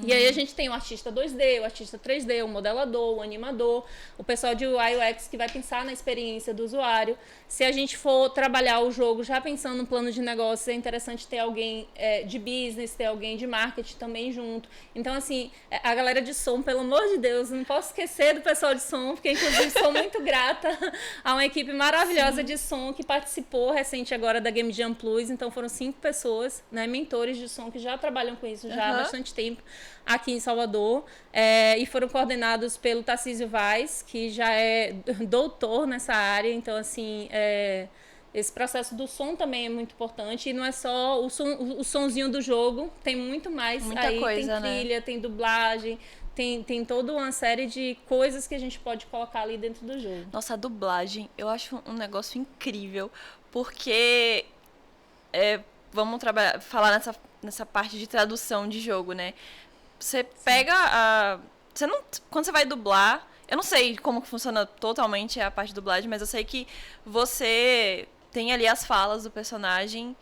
E aí a gente tem o artista 2D, o artista 3D, o modelador, o animador, o pessoal de UI UX que vai pensar na experiência do usuário. Se a gente for trabalhar o jogo já pensando no plano de negócio, é interessante ter alguém de business, ter alguém de marketing também junto. Então, assim, a galera de som, pelo amor de Deus, não posso esquecer do pessoal de som, porque inclusive sou muito grata a uma equipe maravilhosa de som que participou recente agora da Game Jam Plus. Então foram 5 pessoas, né, mentores de som que já trabalham com isso já há bastante tempo aqui em Salvador, e foram coordenados pelo Tarcísio Vaz, que já é doutor nessa área. Então, assim, esse processo do som também é muito importante, e não é só o sonzinho do jogo, tem muito mais. Muita aí coisa, tem trilha, né? Tem dublagem, tem toda uma série de coisas que a gente pode colocar ali dentro do jogo. Nossa, a dublagem, eu acho um negócio incrível, porque vamos falar nessa parte de tradução de jogo, né? Você pega quando você vai dublar, eu não sei como que funciona totalmente a parte de dublagem, mas eu sei que você tem ali as falas do personagem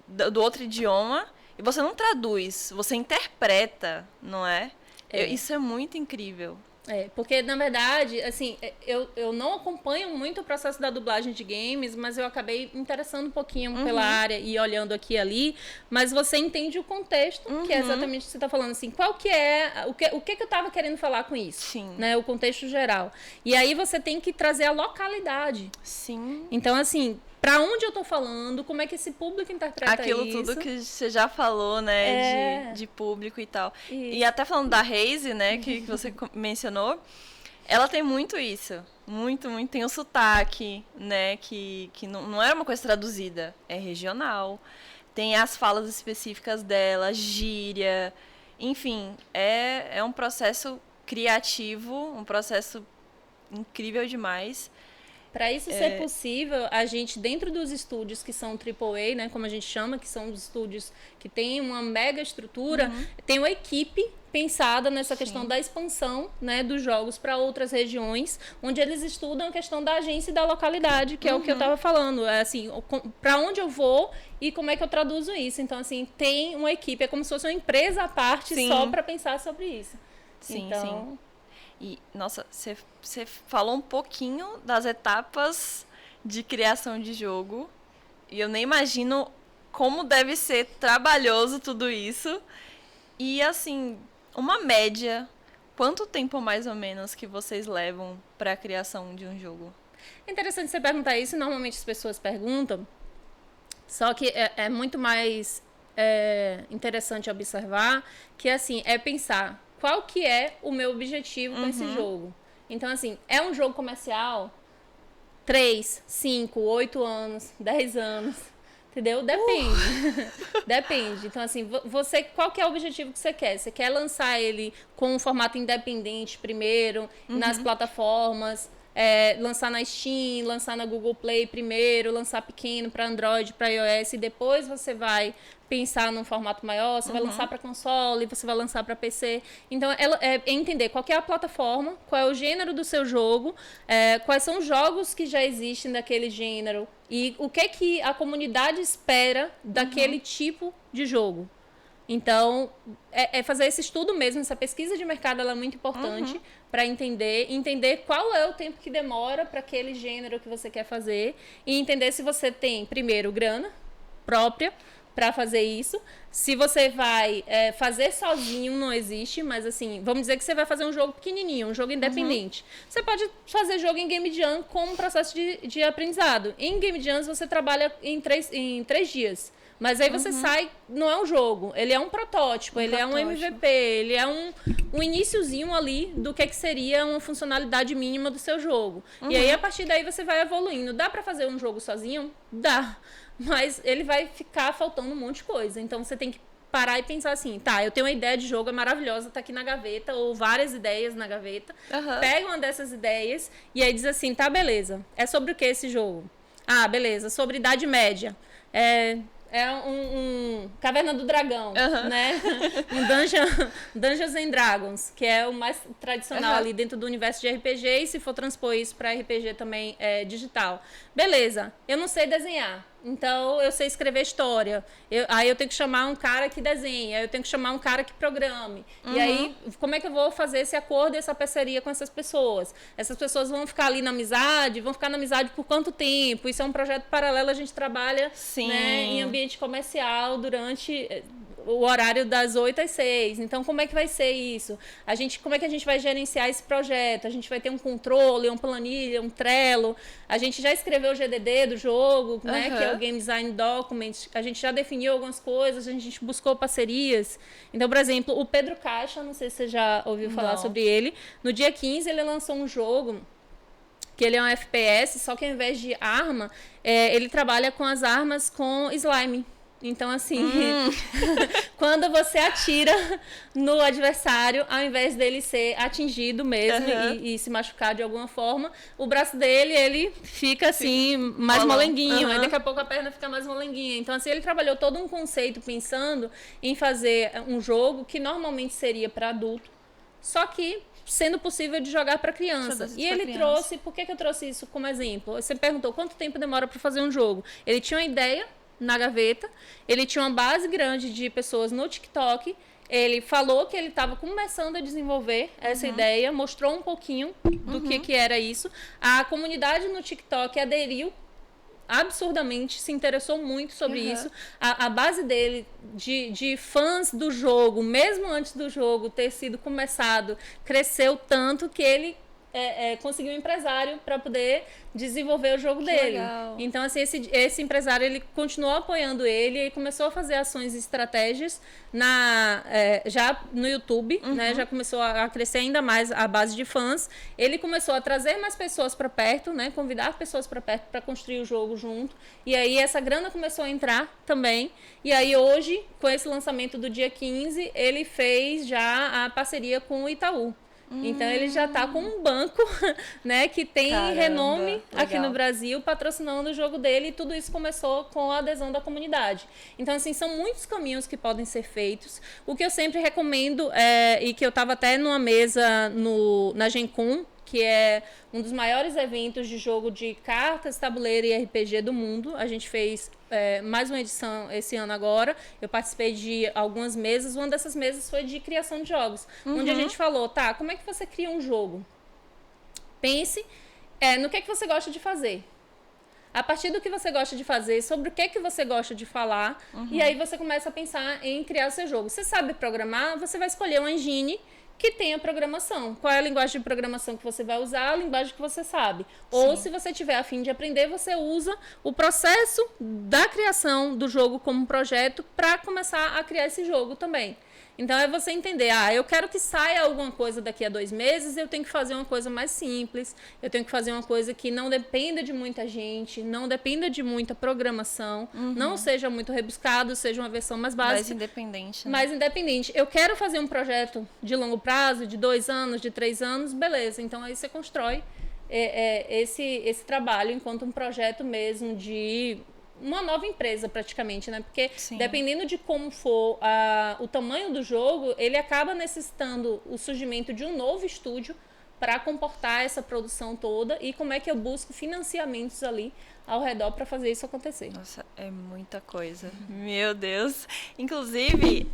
do outro idioma e você não traduz, você interpreta, não é? Isso é muito incrível. Porque, na verdade, assim, eu não acompanho muito o processo da dublagem de games, mas eu acabei interessando um pouquinho pela área e olhando aqui e ali, mas você entende o contexto, que é exatamente o que você está falando, assim, qual que é, o que eu estava querendo falar com isso? Sim. Né, o contexto geral. E aí você tem que trazer a localidade. Sim. Então, assim, pra onde eu tô falando, como é que esse público interpreta aquilo isso. Tudo que você já falou, né, de público e tal. Isso. E até falando da Reise, né, que você mencionou, ela tem muito isso. Muito, muito. Tem o sotaque, né, que não era uma coisa traduzida, é regional. Tem as falas específicas dela, gíria. Enfim, é um processo criativo, um processo incrível demais. Para isso ser possível, a gente, dentro dos estúdios que são AAA, né, como a gente chama, que são os estúdios que têm uma mega estrutura, tem uma equipe pensada nessa questão da expansão, né, dos jogos para outras regiões, onde eles estudam a questão da agência e da localidade, que é o que eu estava falando. É assim, para onde eu vou e como é que eu traduzo isso. Então, assim, tem uma equipe, é como se fosse uma empresa à parte só para pensar sobre isso. Sim. E, nossa, você falou um pouquinho das etapas de criação de jogo. E eu nem imagino como deve ser trabalhoso tudo isso. E, assim, uma média, quanto tempo mais ou menos que vocês levam para a criação de um jogo? É interessante você perguntar isso. Normalmente as pessoas perguntam. Só que é muito mais interessante observar que, assim, é pensar qual que é o meu objetivo com esse jogo. Então, assim, é um jogo comercial? 3, 5, 8 anos, 10 anos, entendeu? Depende. Depende. Então, assim, qual que é o objetivo que você quer? Você quer lançar ele com um formato independente primeiro, nas plataformas, lançar na Steam, lançar na Google Play primeiro, lançar pequeno para Android, para iOS, e depois você vai pensar num formato maior, você vai lançar para console, você vai lançar para PC. Então, é entender qual que é a plataforma, qual é o gênero do seu jogo, quais são os jogos que já existem daquele gênero e o que a comunidade espera daquele tipo de jogo. Então, fazer esse estudo mesmo, essa pesquisa de mercado, ela é muito importante para entender qual é o tempo que demora para aquele gênero que você quer fazer e entender se você tem, primeiro, grana própria para fazer isso. Se você vai fazer sozinho, não existe, mas assim, vamos dizer que você vai fazer um jogo pequenininho, um jogo independente. Você pode fazer jogo em Game Jam como um processo de aprendizado. Em Game Jams você trabalha em 3 dias. Mas aí você sai, não é um jogo, ele é um protótipo, ele é um MVP, ele é um iniciozinho ali do que seria uma funcionalidade mínima do seu jogo. E aí, a partir daí, você vai evoluindo. Dá pra fazer um jogo sozinho? Dá. mas ele vai ficar faltando um monte de coisa. Então você tem que parar e pensar assim, tá, eu tenho uma ideia de jogo, é maravilhosa, tá aqui na gaveta, ou várias ideias na gaveta. Pega uma dessas ideias e aí diz assim, tá, beleza, é sobre o que esse jogo? Ah, beleza, sobre Idade Média. É um Caverna do Dragão, né? Um Dungeons and Dragons, que é o mais tradicional ali dentro do universo de RPG, e se for transpor isso para RPG também é digital. Beleza, eu não sei desenhar, então eu sei escrever história. Aí eu tenho que chamar um cara que desenhe, aí eu tenho que chamar um cara que programe. E aí, como é que eu vou fazer esse acordo e essa parceria com essas pessoas? Essas pessoas vão ficar ali na amizade, vão ficar na amizade por quanto tempo? Isso é um projeto paralelo, a gente trabalha, né, em ambiente comercial durante o horário das 8 às 6. Então, como é que vai ser isso? Como é que a gente vai gerenciar esse projeto? A gente vai ter um controle, uma planilha, um Trello. A gente já escreveu o GDD do jogo, né, que é o Game Design Document. A gente já definiu algumas coisas, a gente buscou parcerias. Então, por exemplo, o Pedro Caixa, não sei se você já ouviu falar sobre ele. No dia 15, ele lançou um jogo que ele é um FPS, só que ao invés de arma, ele trabalha com as armas com slime. Então, assim, quando você atira no adversário, ao invés dele ser atingido mesmo e se machucar de alguma forma, o braço dele, ele fica assim, mais molenguinho. Aí daqui a pouco a perna fica mais molenguinha. Então, assim, ele trabalhou todo um conceito pensando em fazer um jogo que normalmente seria para adulto, só que sendo possível de jogar para criança. E ele trouxe, por que eu trouxe isso como exemplo? Você perguntou quanto tempo demora para fazer um jogo. Ele tinha uma ideia na gaveta, ele tinha uma base grande de pessoas no TikTok, ele falou que ele estava começando a desenvolver essa ideia, mostrou um pouquinho do que era isso. A comunidade no TikTok aderiu absurdamente, se interessou muito sobre isso. A base dele de fãs do jogo, mesmo antes do jogo ter sido começado, cresceu tanto que ele conseguiu um empresário para poder desenvolver o jogo dele. Legal. Então, assim, esse empresário, ele continuou apoiando ele e começou a fazer ações e estratégias já no YouTube, né? Já começou a crescer ainda mais a base de fãs. Ele começou a trazer mais pessoas para perto, né? Convidar pessoas para perto para construir o jogo junto. E aí essa grana começou a entrar também. E aí hoje, com esse lançamento do dia 15, ele fez já a parceria com o Itaú. Então ele já está com um banco, né, que tem renome aqui no Brasil, patrocinando o jogo dele, e tudo isso começou com a adesão da comunidade. Então, assim, são muitos caminhos que podem ser feitos. O que eu sempre recomendo, e que eu estava até numa mesa na Gen Con, que é um dos maiores eventos de jogo de cartas, tabuleiro e RPG do mundo. A gente fez mais uma edição esse ano agora. Eu participei de algumas mesas. Uma dessas mesas foi de criação de jogos, onde a gente falou, tá, como é que você cria um jogo? Pense no que você gosta de fazer. A partir do que você gosta de fazer, sobre o que você gosta de falar, e aí você começa a pensar em criar o seu jogo. Você sabe programar, você vai escolher uma engine que tenha programação. Qual é a linguagem de programação que você vai usar? A linguagem que você sabe. Ou se você tiver a fim de aprender, você usa o processo da criação do jogo como projeto para começar a criar esse jogo também. Então é você entender, eu quero que saia alguma coisa daqui a 2 meses, eu tenho que fazer uma coisa mais simples, eu tenho que fazer uma coisa que não dependa de muita gente, não dependa de muita programação, não seja muito rebuscado, seja uma versão mais básica. Mais independente. Né? Mais independente. Eu quero fazer um projeto de longo prazo, de 2 anos, de 3 anos, beleza. Então aí você constrói esse trabalho enquanto um projeto mesmo de uma nova empresa praticamente, né? Porque dependendo de como for o tamanho do jogo, ele acaba necessitando o surgimento de um novo estúdio para comportar essa produção toda, e como é que eu busco financiamentos ali ao redor para fazer isso acontecer. Nossa, é muita coisa. Meu Deus. Inclusive,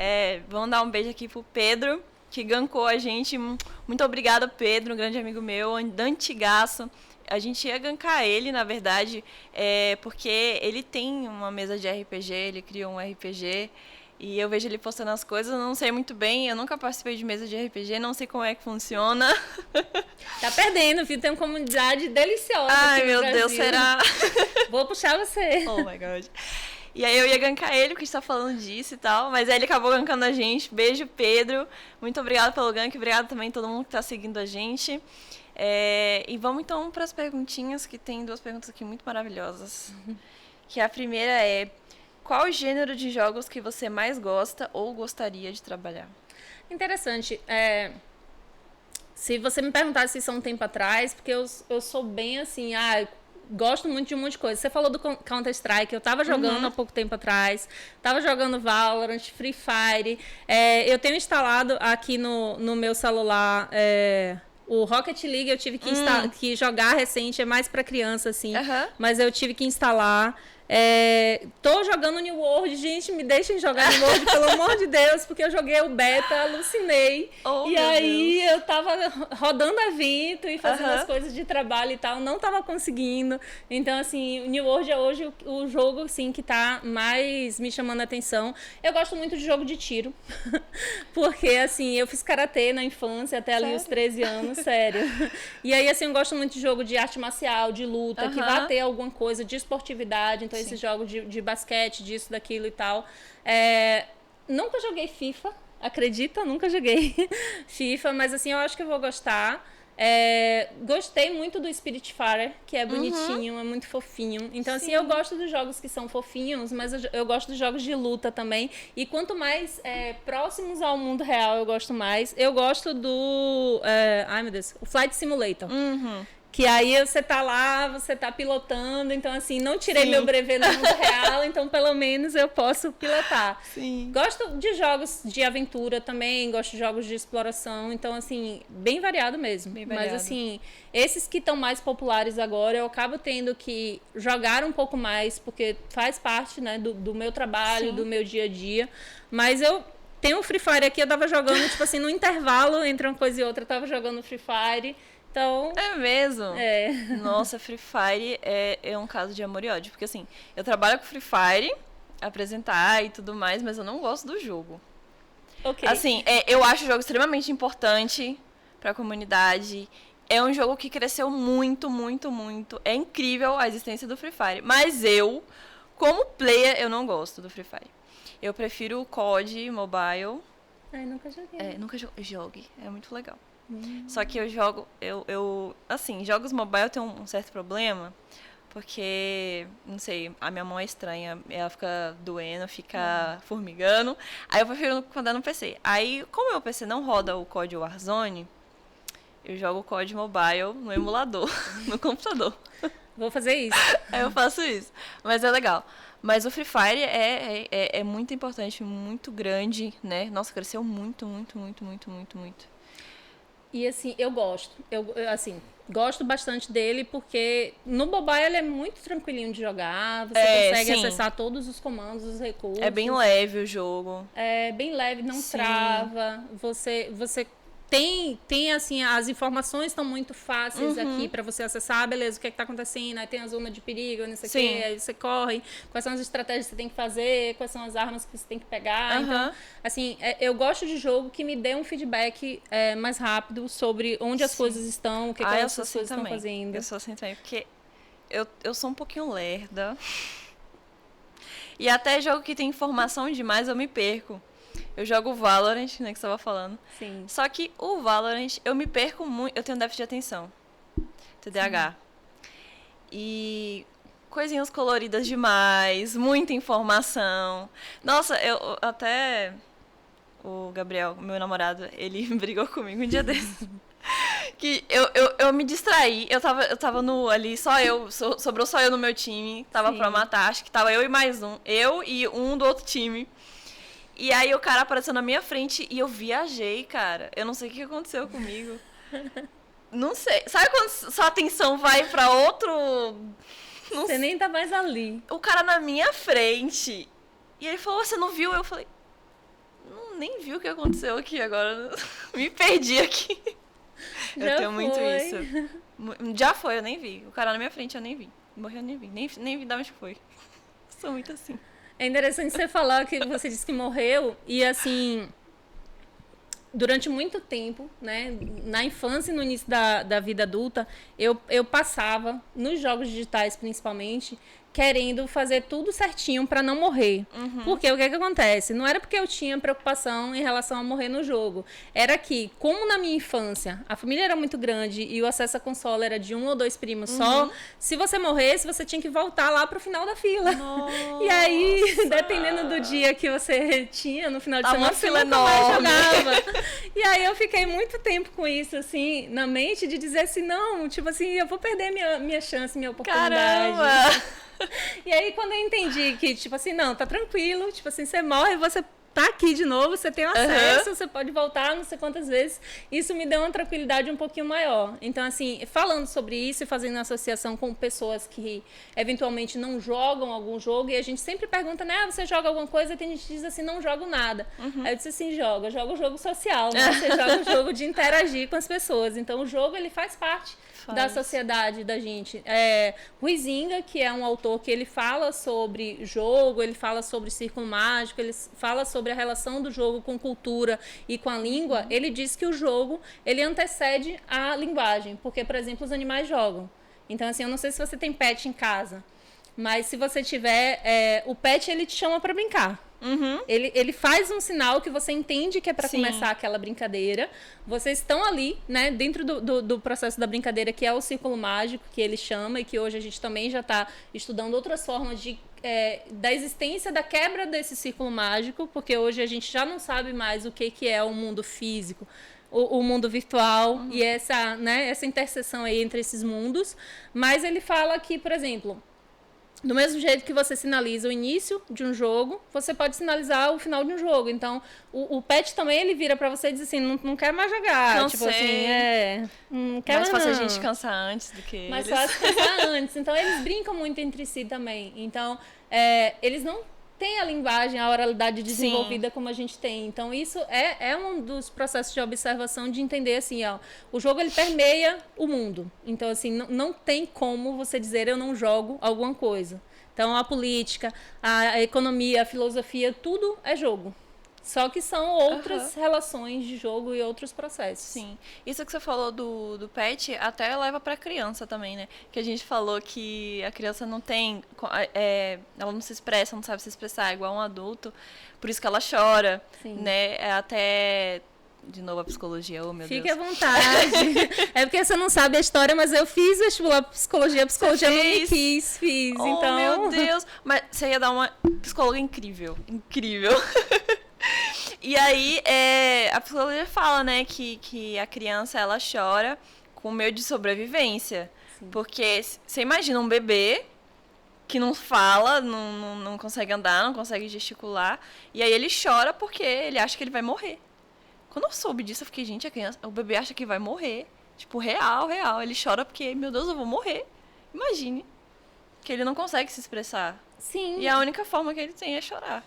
vamos dar um beijo aqui pro Pedro, que gankou a gente. Muito obrigada, Pedro, um grande amigo meu, antigaço. A gente ia gankar ele, na verdade, porque ele tem uma mesa de RPG, ele criou um RPG, e eu vejo ele postando as coisas, eu não sei muito bem, eu nunca participei de mesa de RPG, não sei como é que funciona. Tá perdendo, filho, tem uma comunidade deliciosa. Ai, aqui no meu Brasil. Deus, será? Vou puxar você. Oh my God. E aí eu ia gankar ele, porque a gente tá falando disso e tal, mas aí ele acabou gankando a gente. Beijo, Pedro. Muito obrigada pelo gank, obrigado também a todo mundo que tá seguindo a gente. E vamos então para as perguntinhas, que tem 2 perguntas aqui muito maravilhosas. Que a primeira é: qual gênero de jogos que você mais gosta ou gostaria de trabalhar? Interessante. Se você me perguntasse isso há um tempo atrás, porque eu sou bem assim, gosto muito de um monte de coisa. Você falou do Counter-Strike, eu tava jogando há pouco tempo atrás, tava jogando Valorant, Free Fire. Eu tenho instalado aqui no meu celular o Rocket League, eu tive que jogar recente, é mais pra criança, assim, mas eu tive que instalar. Tô jogando New World, gente, me deixem jogar New World, pelo amor de Deus, porque eu joguei o beta, alucinei. E aí eu tava rodando a Vito e fazendo as coisas de trabalho e tal, não tava conseguindo. Então, assim, o New World é hoje o jogo, assim, que tá mais me chamando a atenção. Eu gosto muito de jogo de tiro, porque, assim, eu fiz karatê na infância, até ali os 13 anos, sério. E aí, assim, eu gosto muito de jogo de arte marcial, de luta, que vai ter alguma coisa de esportividade, então esses jogos de basquete, disso, daquilo e tal. Nunca joguei FIFA, acredita? Nunca joguei FIFA, mas assim, eu acho que eu vou gostar. Gostei muito do Spiritfarer, que é bonitinho, é muito fofinho. Então, assim, eu gosto dos jogos que são fofinhos, mas eu gosto dos jogos de luta também. E quanto mais próximos ao mundo real eu gosto mais. Eu gosto do... ai, meu Deus. O Flight Simulator. Que aí você tá lá, você tá pilotando, então assim, não tirei meu brevet no mundo real, então pelo menos eu posso pilotar. Gosto de jogos de aventura também, gosto de jogos de exploração, então assim, bem variado mesmo. Mas assim, esses que estão mais populares agora, eu acabo tendo que jogar um pouco mais, porque faz parte, né, do meu trabalho, do meu dia a dia, mas eu... Tem o Free Fire aqui, eu tava jogando, tipo assim, no intervalo entre uma coisa e outra, eu tava jogando Free Fire. Então, é mesmo? Nossa, Free Fire é um caso de amor e ódio. Porque assim, eu trabalho com Free Fire, apresentar e tudo mais, mas eu não gosto do jogo. Assim, eu acho o jogo extremamente importante pra comunidade. É um jogo que cresceu muito, muito, muito. É incrível a existência do Free Fire. Mas eu, como player, eu não gosto do Free Fire. Eu prefiro o COD Mobile. Ai, nunca joguei. Nunca joguei. É muito legal. Só que eu jogo... assim, jogos mobile tem um certo problema. Porque, não sei, a minha mão é estranha. Ela fica doendo, fica formigando. Aí eu prefiro quando é no PC. Aí, como meu PC não roda o COD Warzone, eu jogo o COD Mobile no emulador, no computador. Vou fazer isso. Aí eu faço isso. Mas é legal. Mas o Free Fire é muito importante, muito grande, né? Nossa, cresceu muito, muito, muito, muito, muito, muito. E assim, eu gosto. Assim, gosto bastante dele porque no mobile ele é muito tranquilinho de jogar. Você consegue acessar todos os comandos, os recursos. É bem leve o jogo. É bem leve, não trava. Você tem assim, as informações estão muito fáceis aqui para você acessar, beleza, o que é que tá acontecendo, aí tem a zona de perigo, não sei o que, aí você corre, quais são as estratégias que você tem que fazer, quais são as armas que você tem que pegar. Então, assim, eu gosto de jogo que me dê um feedback mais rápido sobre onde as coisas estão, o que as coisas estão fazendo. Eu sou assim também, porque eu sou um pouquinho lerda. E até jogo que tem informação demais eu me perco. Eu jogo Valorant, né, que você estava falando. Sim. Só que o Valorant, eu me perco muito. Eu tenho déficit de atenção. TDAH. Sim. E coisinhas coloridas demais, muita informação. Nossa, eu até... O Gabriel, meu namorado, ele brigou comigo um dia desses. Que eu me distraí. Eu tava ali, só eu. Sobrou só eu no meu time. Tava pra matar. Acho que tava eu e mais um. Eu e um do outro time. E aí o cara apareceu na minha frente e eu viajei, cara. Eu não sei o que aconteceu comigo. Não sei. Sabe quando sua atenção vai pra outro... Você nem tá mais ali. O cara na minha frente. E ele falou, você não viu? Eu falei, nem vi o que aconteceu aqui agora. Me perdi aqui. Eu tenho muito isso. Já foi, eu nem vi. O cara na minha frente eu nem vi. Morreu, eu nem vi. Nem vi de onde foi. Sou muito assim. É interessante você falar que você disse que morreu e assim, durante muito tempo, né, na infância e no início da vida adulta, eu passava, nos jogos digitais principalmente, querendo fazer tudo certinho para não morrer. Porque o que acontece? Não era porque eu tinha preocupação em relação a morrer no jogo. Era que, como na minha infância, a família era muito grande e o acesso à consola era de 1 ou 2 primos só, se você morresse, você tinha que voltar lá pro final da fila. Nossa. E aí, dependendo do dia que você tinha, no final de semana, você fila nunca mais enorme. jogava. E aí eu fiquei muito tempo com isso, assim, na mente, de dizer assim, não, tipo assim, eu vou perder minha chance, minha oportunidade. Caramba! E aí, quando eu entendi que, tipo assim, não, tá tranquilo, tipo assim, você morre, você tá aqui de novo, você tem acesso, você pode voltar não sei quantas vezes, isso me deu uma tranquilidade um pouquinho maior. Então, assim, falando sobre isso e fazendo associação com pessoas que eventualmente não jogam algum jogo, e a gente sempre pergunta, né, você joga alguma coisa? E tem gente que diz assim, não jogo nada. Aí eu disse assim, joga o jogo social, né? Você joga o jogo de interagir com as pessoas. Então, o jogo, ele faz parte da sociedade da gente. Huizinga, que é um autor que ele fala sobre jogo, ele fala sobre círculo mágico, ele fala sobre a relação do jogo com cultura e com a língua. Ele diz que o jogo, ele antecede a linguagem, porque, por exemplo, os animais jogam. Então, assim, eu não sei se você tem pet em casa, mas se você tiver, o pet, ele te chama para brincar. Ele faz um sinal que você entende que é para começar aquela brincadeira. Vocês estão ali, né, dentro do processo da brincadeira, que é o círculo mágico, que ele chama, e que hoje a gente também já está estudando outras formas da existência da quebra desse círculo mágico, porque hoje a gente já não sabe mais o que é o mundo físico, o mundo virtual, e essa interseção aí entre esses mundos. Mas ele fala que, por exemplo, do mesmo jeito que você sinaliza o início de um jogo, você pode sinalizar o final de um jogo. Então, o pet também, ele vira pra você e diz assim, não quero mais jogar. Não tipo sei. assim, não quero Mais fácil não. a gente cansar antes do que Mais eles. fácil cansar antes. Então, eles brincam muito entre si também. Então, eles não têm a linguagem, a oralidade desenvolvida como a gente tem. Então, isso é um dos processos de observação, de entender assim, ó, o jogo, ele permeia o mundo. Então, assim, não tem como você dizer eu não jogo alguma coisa. Então, a política, a economia, a filosofia, tudo é jogo. Só que são outras relações de jogo e outros processos. Sim. Isso que você falou do pet até leva pra criança também, né? Que a gente falou que a criança não tem... ela não se expressa, não sabe se expressar igual um adulto. Por isso que ela chora, né? Até... De novo a psicologia, oh meu Deus. Fique à vontade. É porque você não sabe a história, mas eu fiz vestibular psicologia. A psicologia não me quis, fiz. Oh, então... meu Deus. Mas você ia dar uma psicóloga incrível. Incrível. E aí, a psicologia fala, né, que a criança, ela chora com medo de sobrevivência. Sim. Porque você imagina um bebê que não fala, não consegue andar, não consegue gesticular. E aí ele chora porque ele acha que ele vai morrer. Quando eu soube disso, eu fiquei, gente, o bebê acha que vai morrer. Tipo, real. Ele chora porque, meu Deus, eu vou morrer. Imagine. Que ele não consegue se expressar. Sim. E a única forma que ele tem é chorar.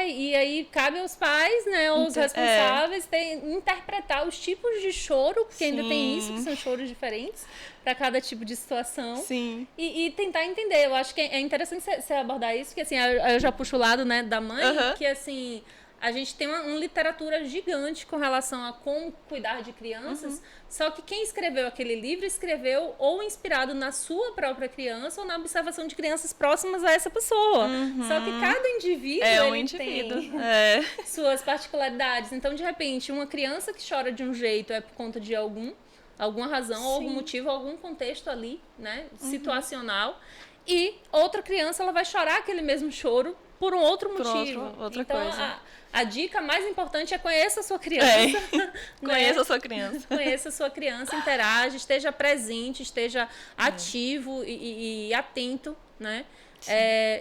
E aí cabe aos pais, né, ou os responsáveis, interpretar os tipos de choro, porque ainda tem isso, que são choros diferentes para cada tipo de situação. Sim. E tentar entender. Eu acho que é interessante você abordar isso, porque assim, eu já puxo o lado, né, da mãe, que assim... A gente tem uma literatura gigante com relação a como cuidar de crianças, só que quem escreveu aquele livro escreveu ou inspirado na sua própria criança ou na observação de crianças próximas a essa pessoa. Só que cada indivíduo, tem suas particularidades. Então, de repente, uma criança que chora de um jeito é por conta de alguma razão, ou algum motivo, algum contexto ali, né, situacional. E outra criança, ela vai chorar aquele mesmo choro por um outro motivo. Outra então, coisa. A dica mais importante é conheça a sua criança. Né? Conheça a sua criança. Conheça a sua criança, interage, esteja presente, esteja ativo e atento, né?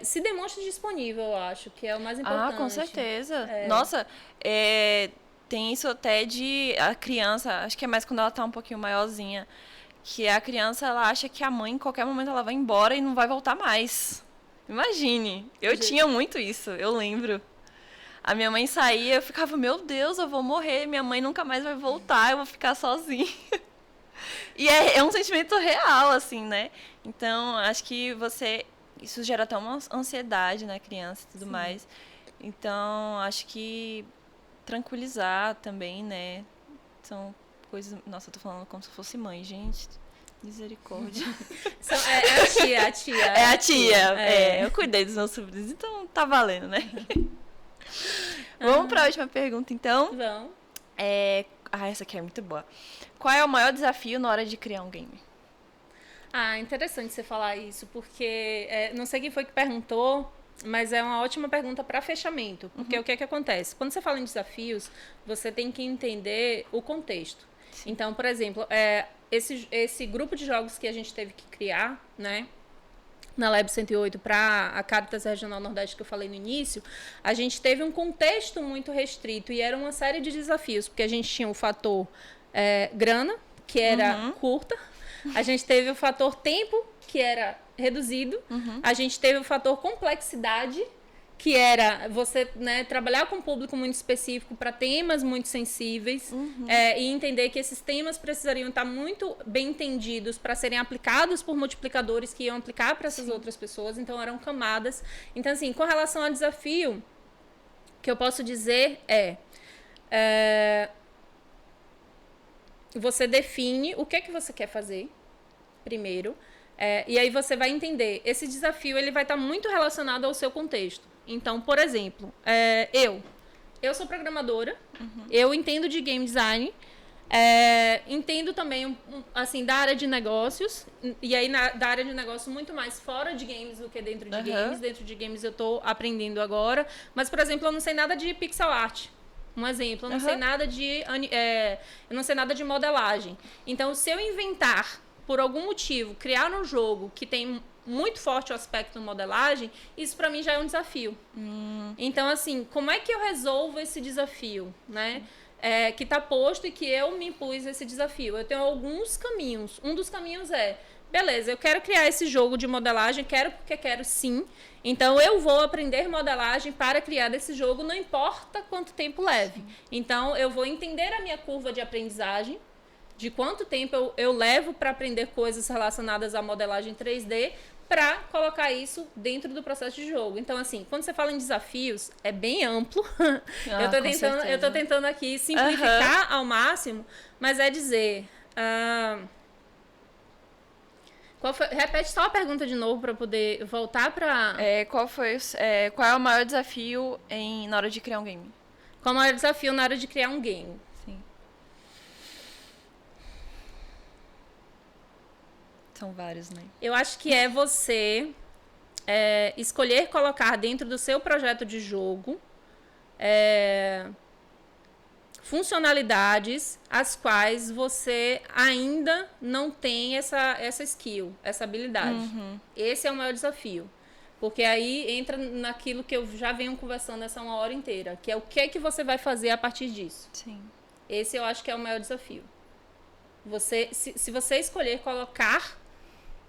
Se demonstre disponível, eu acho, que é o mais importante. Com certeza. Nossa, tem isso até de a criança, acho que é mais quando ela tá um pouquinho maiorzinha, que a criança, ela acha que a mãe, em qualquer momento, ela vai embora e não vai voltar mais. Imagine. Eu tinha muito isso, eu lembro. A minha mãe saía, eu ficava, meu Deus, eu vou morrer, minha mãe nunca mais vai voltar, eu vou ficar sozinha. E é um sentimento real, assim, né? Então, acho que isso gera até uma ansiedade na criança e tudo mais. Então, acho que tranquilizar também, né? São coisas... Nossa, eu tô falando como se fosse mãe, gente. Misericórdia. É a tia. É a tia. Eu cuidei dos meus sobrinhos, então tá valendo, né? Vamos pra última pergunta, então. Vamos. Essa aqui é muito boa. Qual é o maior desafio na hora de criar um game? Interessante você falar isso, porque não sei quem foi que perguntou, mas é uma ótima pergunta para fechamento. Porque o que é que acontece? Quando você fala em desafios, você tem que entender o contexto. Sim. Então, por exemplo, esse grupo de jogos que a gente teve que criar, né, na Lab 108 para a Caritas Regional Nordeste que eu falei no início, a gente teve um contexto muito restrito e era uma série de desafios, porque a gente tinha o fator grana, que era curta, a gente teve o fator tempo, que era reduzido, a gente teve o fator complexidade, que era você, né, trabalhar com um público muito específico para temas muito sensíveis e entender que esses temas precisariam estar muito bem entendidos para serem aplicados por multiplicadores que iam aplicar para essas outras pessoas, então eram camadas. Então, assim, com relação ao desafio, o que eu posso dizer você define o que é que você quer fazer, primeiro, e aí você vai entender. Esse desafio ele vai estar muito relacionado ao seu contexto. Então, por exemplo, eu sou programadora, eu entendo de game design, entendo também assim, da área de negócios, e aí da área de negócios muito mais fora de games do que dentro de games. Dentro de games eu estou aprendendo agora, mas, por exemplo, eu não sei nada de pixel art. Um exemplo, eu não sei nada eu não sei nada de modelagem. Então, se eu inventar, por algum motivo, criar um jogo que tem muito forte o aspecto modelagem, isso para mim já é um desafio. Então, assim, como é que eu resolvo esse desafio, né? Que está posto e que eu me impus esse desafio. Eu tenho alguns caminhos. Um dos caminhos beleza, eu quero criar esse jogo de modelagem, quero porque quero sim. Então, eu vou aprender modelagem para criar esse jogo, não importa quanto tempo leve. Então, eu vou entender a minha curva de aprendizagem, de quanto tempo eu levo para aprender coisas relacionadas à modelagem 3D, para colocar isso dentro do processo de jogo. Então, assim, quando você fala em desafios, é bem amplo. Eu tô tentando aqui simplificar ao máximo, mas é dizer... repete só a pergunta de novo para poder voltar para... Qual é o maior desafio na hora de criar um game? Qual é o maior desafio na hora de criar um game? São vários, né? Eu acho que é você escolher colocar dentro do seu projeto de jogo funcionalidades as quais você ainda não tem essa skill, essa habilidade. Esse é o maior desafio. Porque aí entra naquilo que eu já venho conversando essa uma hora inteira, que é o que é que você vai fazer a partir disso. Sim. Esse eu acho que é o maior desafio. Se você escolher colocar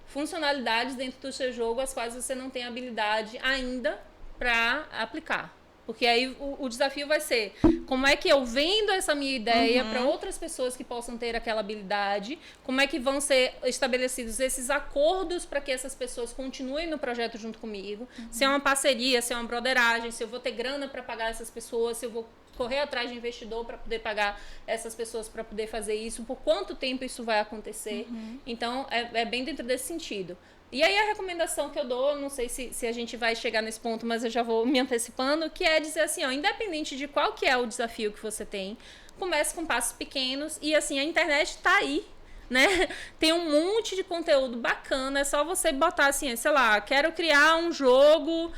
funcionalidades dentro do seu jogo as quais você não tem habilidade ainda para aplicar. Porque aí o desafio vai ser como é que eu vendo essa minha ideia para outras pessoas que possam ter aquela habilidade, como é que vão ser estabelecidos esses acordos para que essas pessoas continuem no projeto junto comigo, se é uma parceria, se é uma broderagem, se eu vou ter grana para pagar essas pessoas, se eu vou correr atrás de investidor para poder pagar essas pessoas para poder fazer isso, por quanto tempo isso vai acontecer. Então, é bem dentro desse sentido. E aí a recomendação que eu dou, não sei se a gente vai chegar nesse ponto, mas eu já vou me antecipando, que é dizer assim, independente de qual que é o desafio que você tem, comece com passos pequenos e assim, a internet está aí, né? Tem um monte de conteúdo bacana, é só você botar assim, sei lá, quero criar um jogo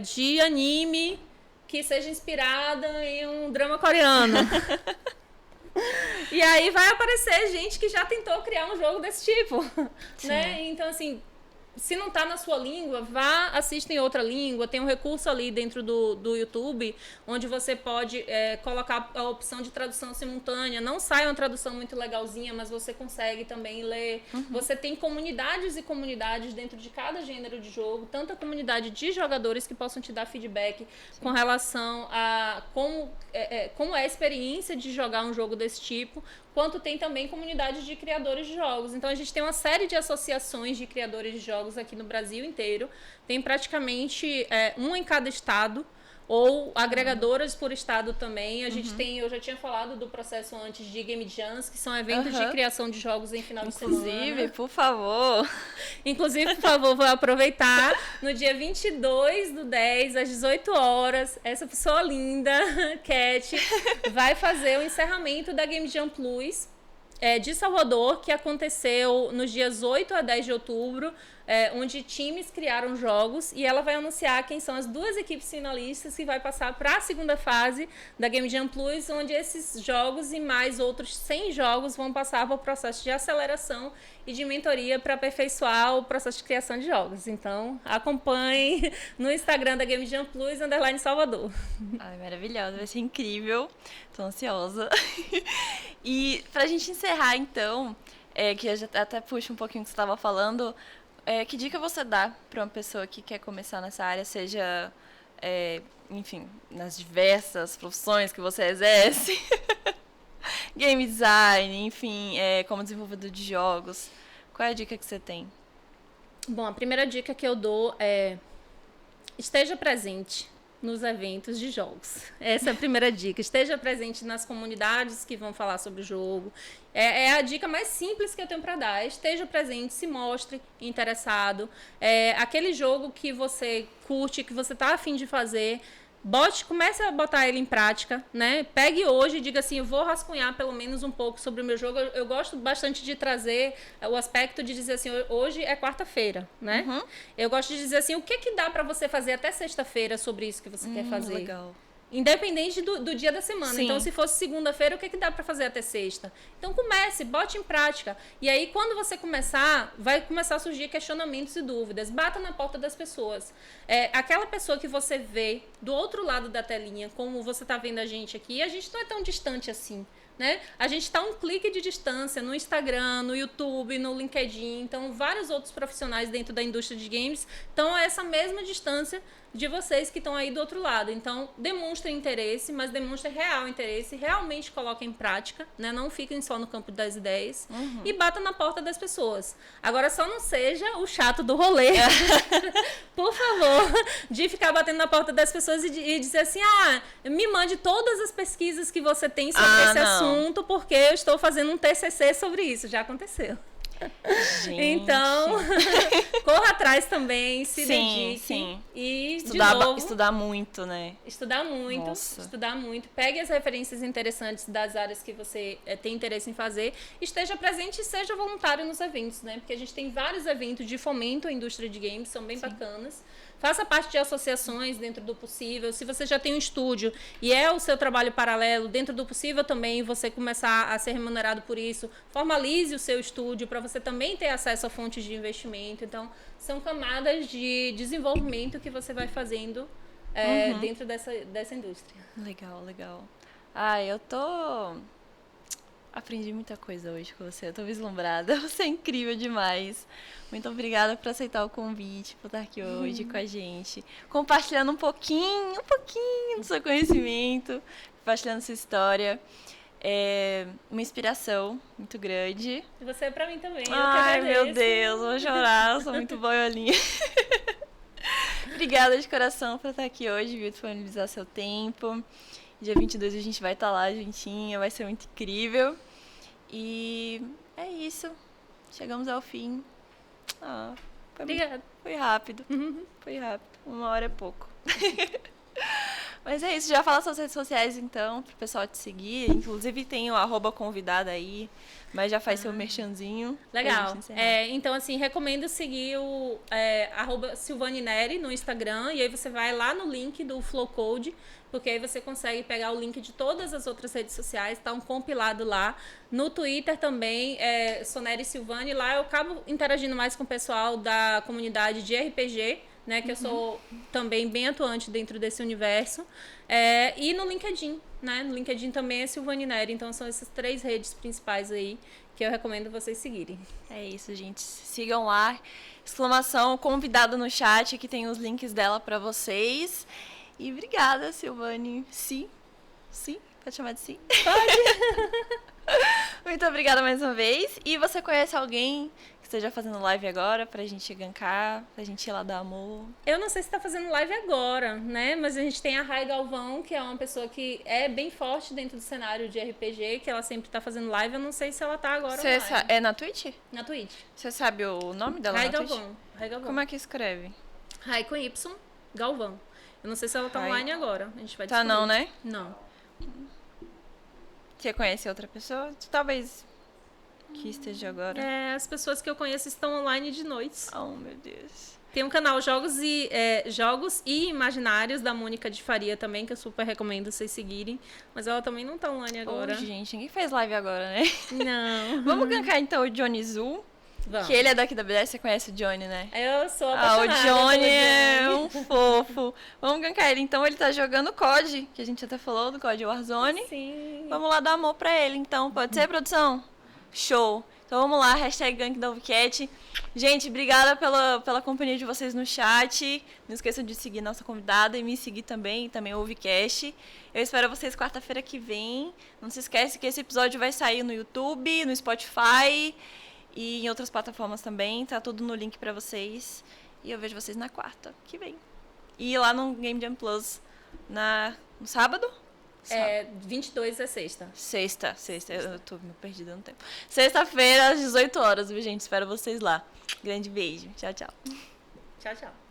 de anime que seja inspirado em um drama coreano. E aí vai aparecer gente que já tentou criar um jogo desse tipo, né? Então, assim, se não tá na sua língua, vá, assista em outra língua. Tem um recurso ali dentro do YouTube, onde você pode colocar a opção de tradução simultânea. Não sai uma tradução muito legalzinha, mas você consegue também ler. Você tem comunidades e comunidades dentro de cada gênero de jogo, tanto a comunidade de jogadores que possam te dar feedback com relação a como é a experiência de jogar um jogo desse tipo, quanto tem também comunidade de criadores de jogos. Então, a gente tem uma série de associações de criadores de jogos aqui no Brasil inteiro. Tem praticamente um em cada estado. ou agregadoras por estado também. A gente tem, eu já tinha falado do processo antes de Game Jams, que são eventos de criação de jogos em final de semana. Inclusive, por favor. Inclusive, por favor, vou aproveitar. No dia 22/10, às 18 horas, essa pessoa linda, Cat, vai fazer o encerramento da Game Jam Plus de Salvador, que aconteceu nos dias 8 a 10 de outubro, onde times criaram jogos, e ela vai anunciar quem são as 2 equipes finalistas que vai passar para a segunda fase da Game Jam Plus, onde esses jogos e mais outros 100 jogos vão passar por processo de aceleração e de mentoria para aperfeiçoar o processo de criação de jogos. Então, acompanhe no Instagram da Game Jam Plus, _Salvador. Ai, maravilhosa, vai ser incrível. Tô ansiosa. E pra gente encerrar, então, que eu já até puxo um pouquinho o que você estava falando, que dica você dá para uma pessoa que quer começar nessa área, seja, enfim, nas diversas profissões que você exerce, game design, enfim, como desenvolvedor de jogos? Qual é a dica que você tem? Bom, a primeira dica que eu dou é: esteja presente nos eventos de jogos. Essa é a primeira dica. Esteja presente nas comunidades que vão falar sobre o jogo. É a dica mais simples que eu tenho para dar. Esteja presente, se mostre interessado. Aquele jogo que você curte, que você tá a fim de fazer, comece a botar ele em prática, né? Pegue hoje e diga assim: eu vou rascunhar pelo menos um pouco sobre o meu jogo. Eu gosto bastante de trazer o aspecto de dizer assim: hoje é quarta-feira, né? Uhum. Eu gosto de dizer assim: o que dá para você fazer até sexta-feira sobre isso que você quer fazer? Legal. Independente do dia da semana. Sim. Então, se fosse segunda-feira, o que dá para fazer até sexta? Então, comece, bote em prática. E aí, quando você começar, vai começar a surgir questionamentos e dúvidas. Bata na porta das pessoas. Aquela pessoa que você vê do outro lado da telinha, como você está vendo a gente aqui, a gente não é tão distante assim, né? A gente está a um clique de distância no Instagram, no YouTube, no LinkedIn. Então, vários outros profissionais dentro da indústria de games estão a essa mesma distância de vocês que estão aí do outro lado. Então, demonstrem interesse, mas demonstrem real interesse, realmente coloquem em prática, né? Não fiquem só no campo das ideias, e bata na porta das pessoas. Agora, só não seja o chato do rolê, por favor, de ficar batendo na porta das pessoas e dizer assim: me mande todas as pesquisas que você tem sobre esse assunto, porque eu estou fazendo um TCC sobre isso. Já aconteceu. Gente. Então, corra atrás também, se dedique. Sim. E, estudar muito, né? Estudar muito. Pegue as referências interessantes das áreas que você tem interesse em fazer. Esteja presente e seja voluntário nos eventos, né? Porque a gente tem vários eventos de fomento à indústria de games, são bem bacanas. Faça parte de associações dentro do possível. Se você já tem um estúdio e é o seu trabalho paralelo, dentro do possível também você começar a ser remunerado por isso. Formalize o seu estúdio para você também ter acesso a fontes de investimento. Então, são camadas de desenvolvimento que você vai fazendo dentro dessa indústria. Legal. Aprendi muita coisa hoje com você, eu tô vislumbrada. Você é incrível demais. Muito obrigada por aceitar o convite, por estar aqui hoje com a gente, compartilhando um pouquinho do seu conhecimento, compartilhando sua história. É uma inspiração muito grande. E você é pra mim também. Ai, meu Deus, vou chorar, eu sou muito boiolinha. Obrigada de coração por estar aqui hoje, viu, disponibilizar seu tempo. Dia 22 a gente vai estar lá juntinha, vai ser muito incrível. E é isso. Chegamos ao fim. Obrigada. Foi rápido. Foi rápido. 1 hora é pouco. Mas é isso. Já fala suas redes sociais, então, pro pessoal te seguir. Inclusive tem o @convidada aí, mas já faz seu merchanzinho. Legal. Então, assim, recomendo seguir o @SilvaniNeri no Instagram. E aí você vai lá no link do Flowcode, porque aí você consegue pegar o link de todas as outras redes sociais, tá um compilado lá. No Twitter também, sou Neri Silvani. Lá eu acabo interagindo mais com o pessoal da comunidade de RPG, né, que eu sou também bem atuante dentro desse universo. E no LinkedIn, né? No LinkedIn também é Silvani Neri. Então são essas 3 redes principais aí que eu recomendo vocês seguirem. É isso, gente. Sigam lá. ! Convidada no chat, que tem os links dela para vocês. E obrigada, Silvani. Sim? Pode chamar de sim? Pode. Muito obrigada mais uma vez. E você conhece alguém que esteja fazendo live agora pra gente gankar, pra gente ir lá dar amor. Eu não sei se tá fazendo live agora, né? Mas a gente tem a Rai Galvão, que é uma pessoa que é bem forte dentro do cenário de RPG, que ela sempre tá fazendo live. Eu não sei se ela tá agora online. É na Twitch? Na Twitch. Você sabe o nome dela Rai na Twitch? Galvão. Rai Galvão. Como é que escreve? Rai com Y, Galvão. Eu não sei se ela tá Rai. online agora. A gente vai Tá descobrir. não, né? Não. Você conhece outra pessoa? Talvez que esteja agora. É, as pessoas que eu conheço estão online de noites. Oh, meu Deus. Tem um canal Jogos e Imaginários da Mônica de Faria também, que eu super recomendo vocês seguirem. Mas ela também não tá online agora. Oh, gente, ninguém fez live agora, né? Não. Vamos gankar então o Johnny Zu. Vamos. Que ele é daqui da BDS, você conhece o Johnny, né? Eu sou O apaixonada Johnny pelo é Johnny. um fofo. Vamos gankar ele. Então ele tá jogando COD, que a gente até falou do COD Warzone. Sim. Vamos lá dar amor pra ele, então. Pode ser, produção? Show. Então vamos lá, hashtag gank da Ovicat. Gente, obrigada pela companhia de vocês no chat. Não esqueçam de seguir nossa convidada e me seguir também, o Ovicast. Eu espero vocês quarta-feira que vem. Não se esquece que esse episódio vai sair no YouTube, no Spotify e em outras plataformas também. Tá tudo no link pra vocês. E eu vejo vocês na quarta que vem. E lá no Game Jam Plus no sábado? 22 é sexta. Sexta. Eu tô me perdida no tempo. Sexta-feira, às 18 horas, viu, gente? Espero vocês lá. Grande beijo. Tchau, tchau. Tchau, tchau.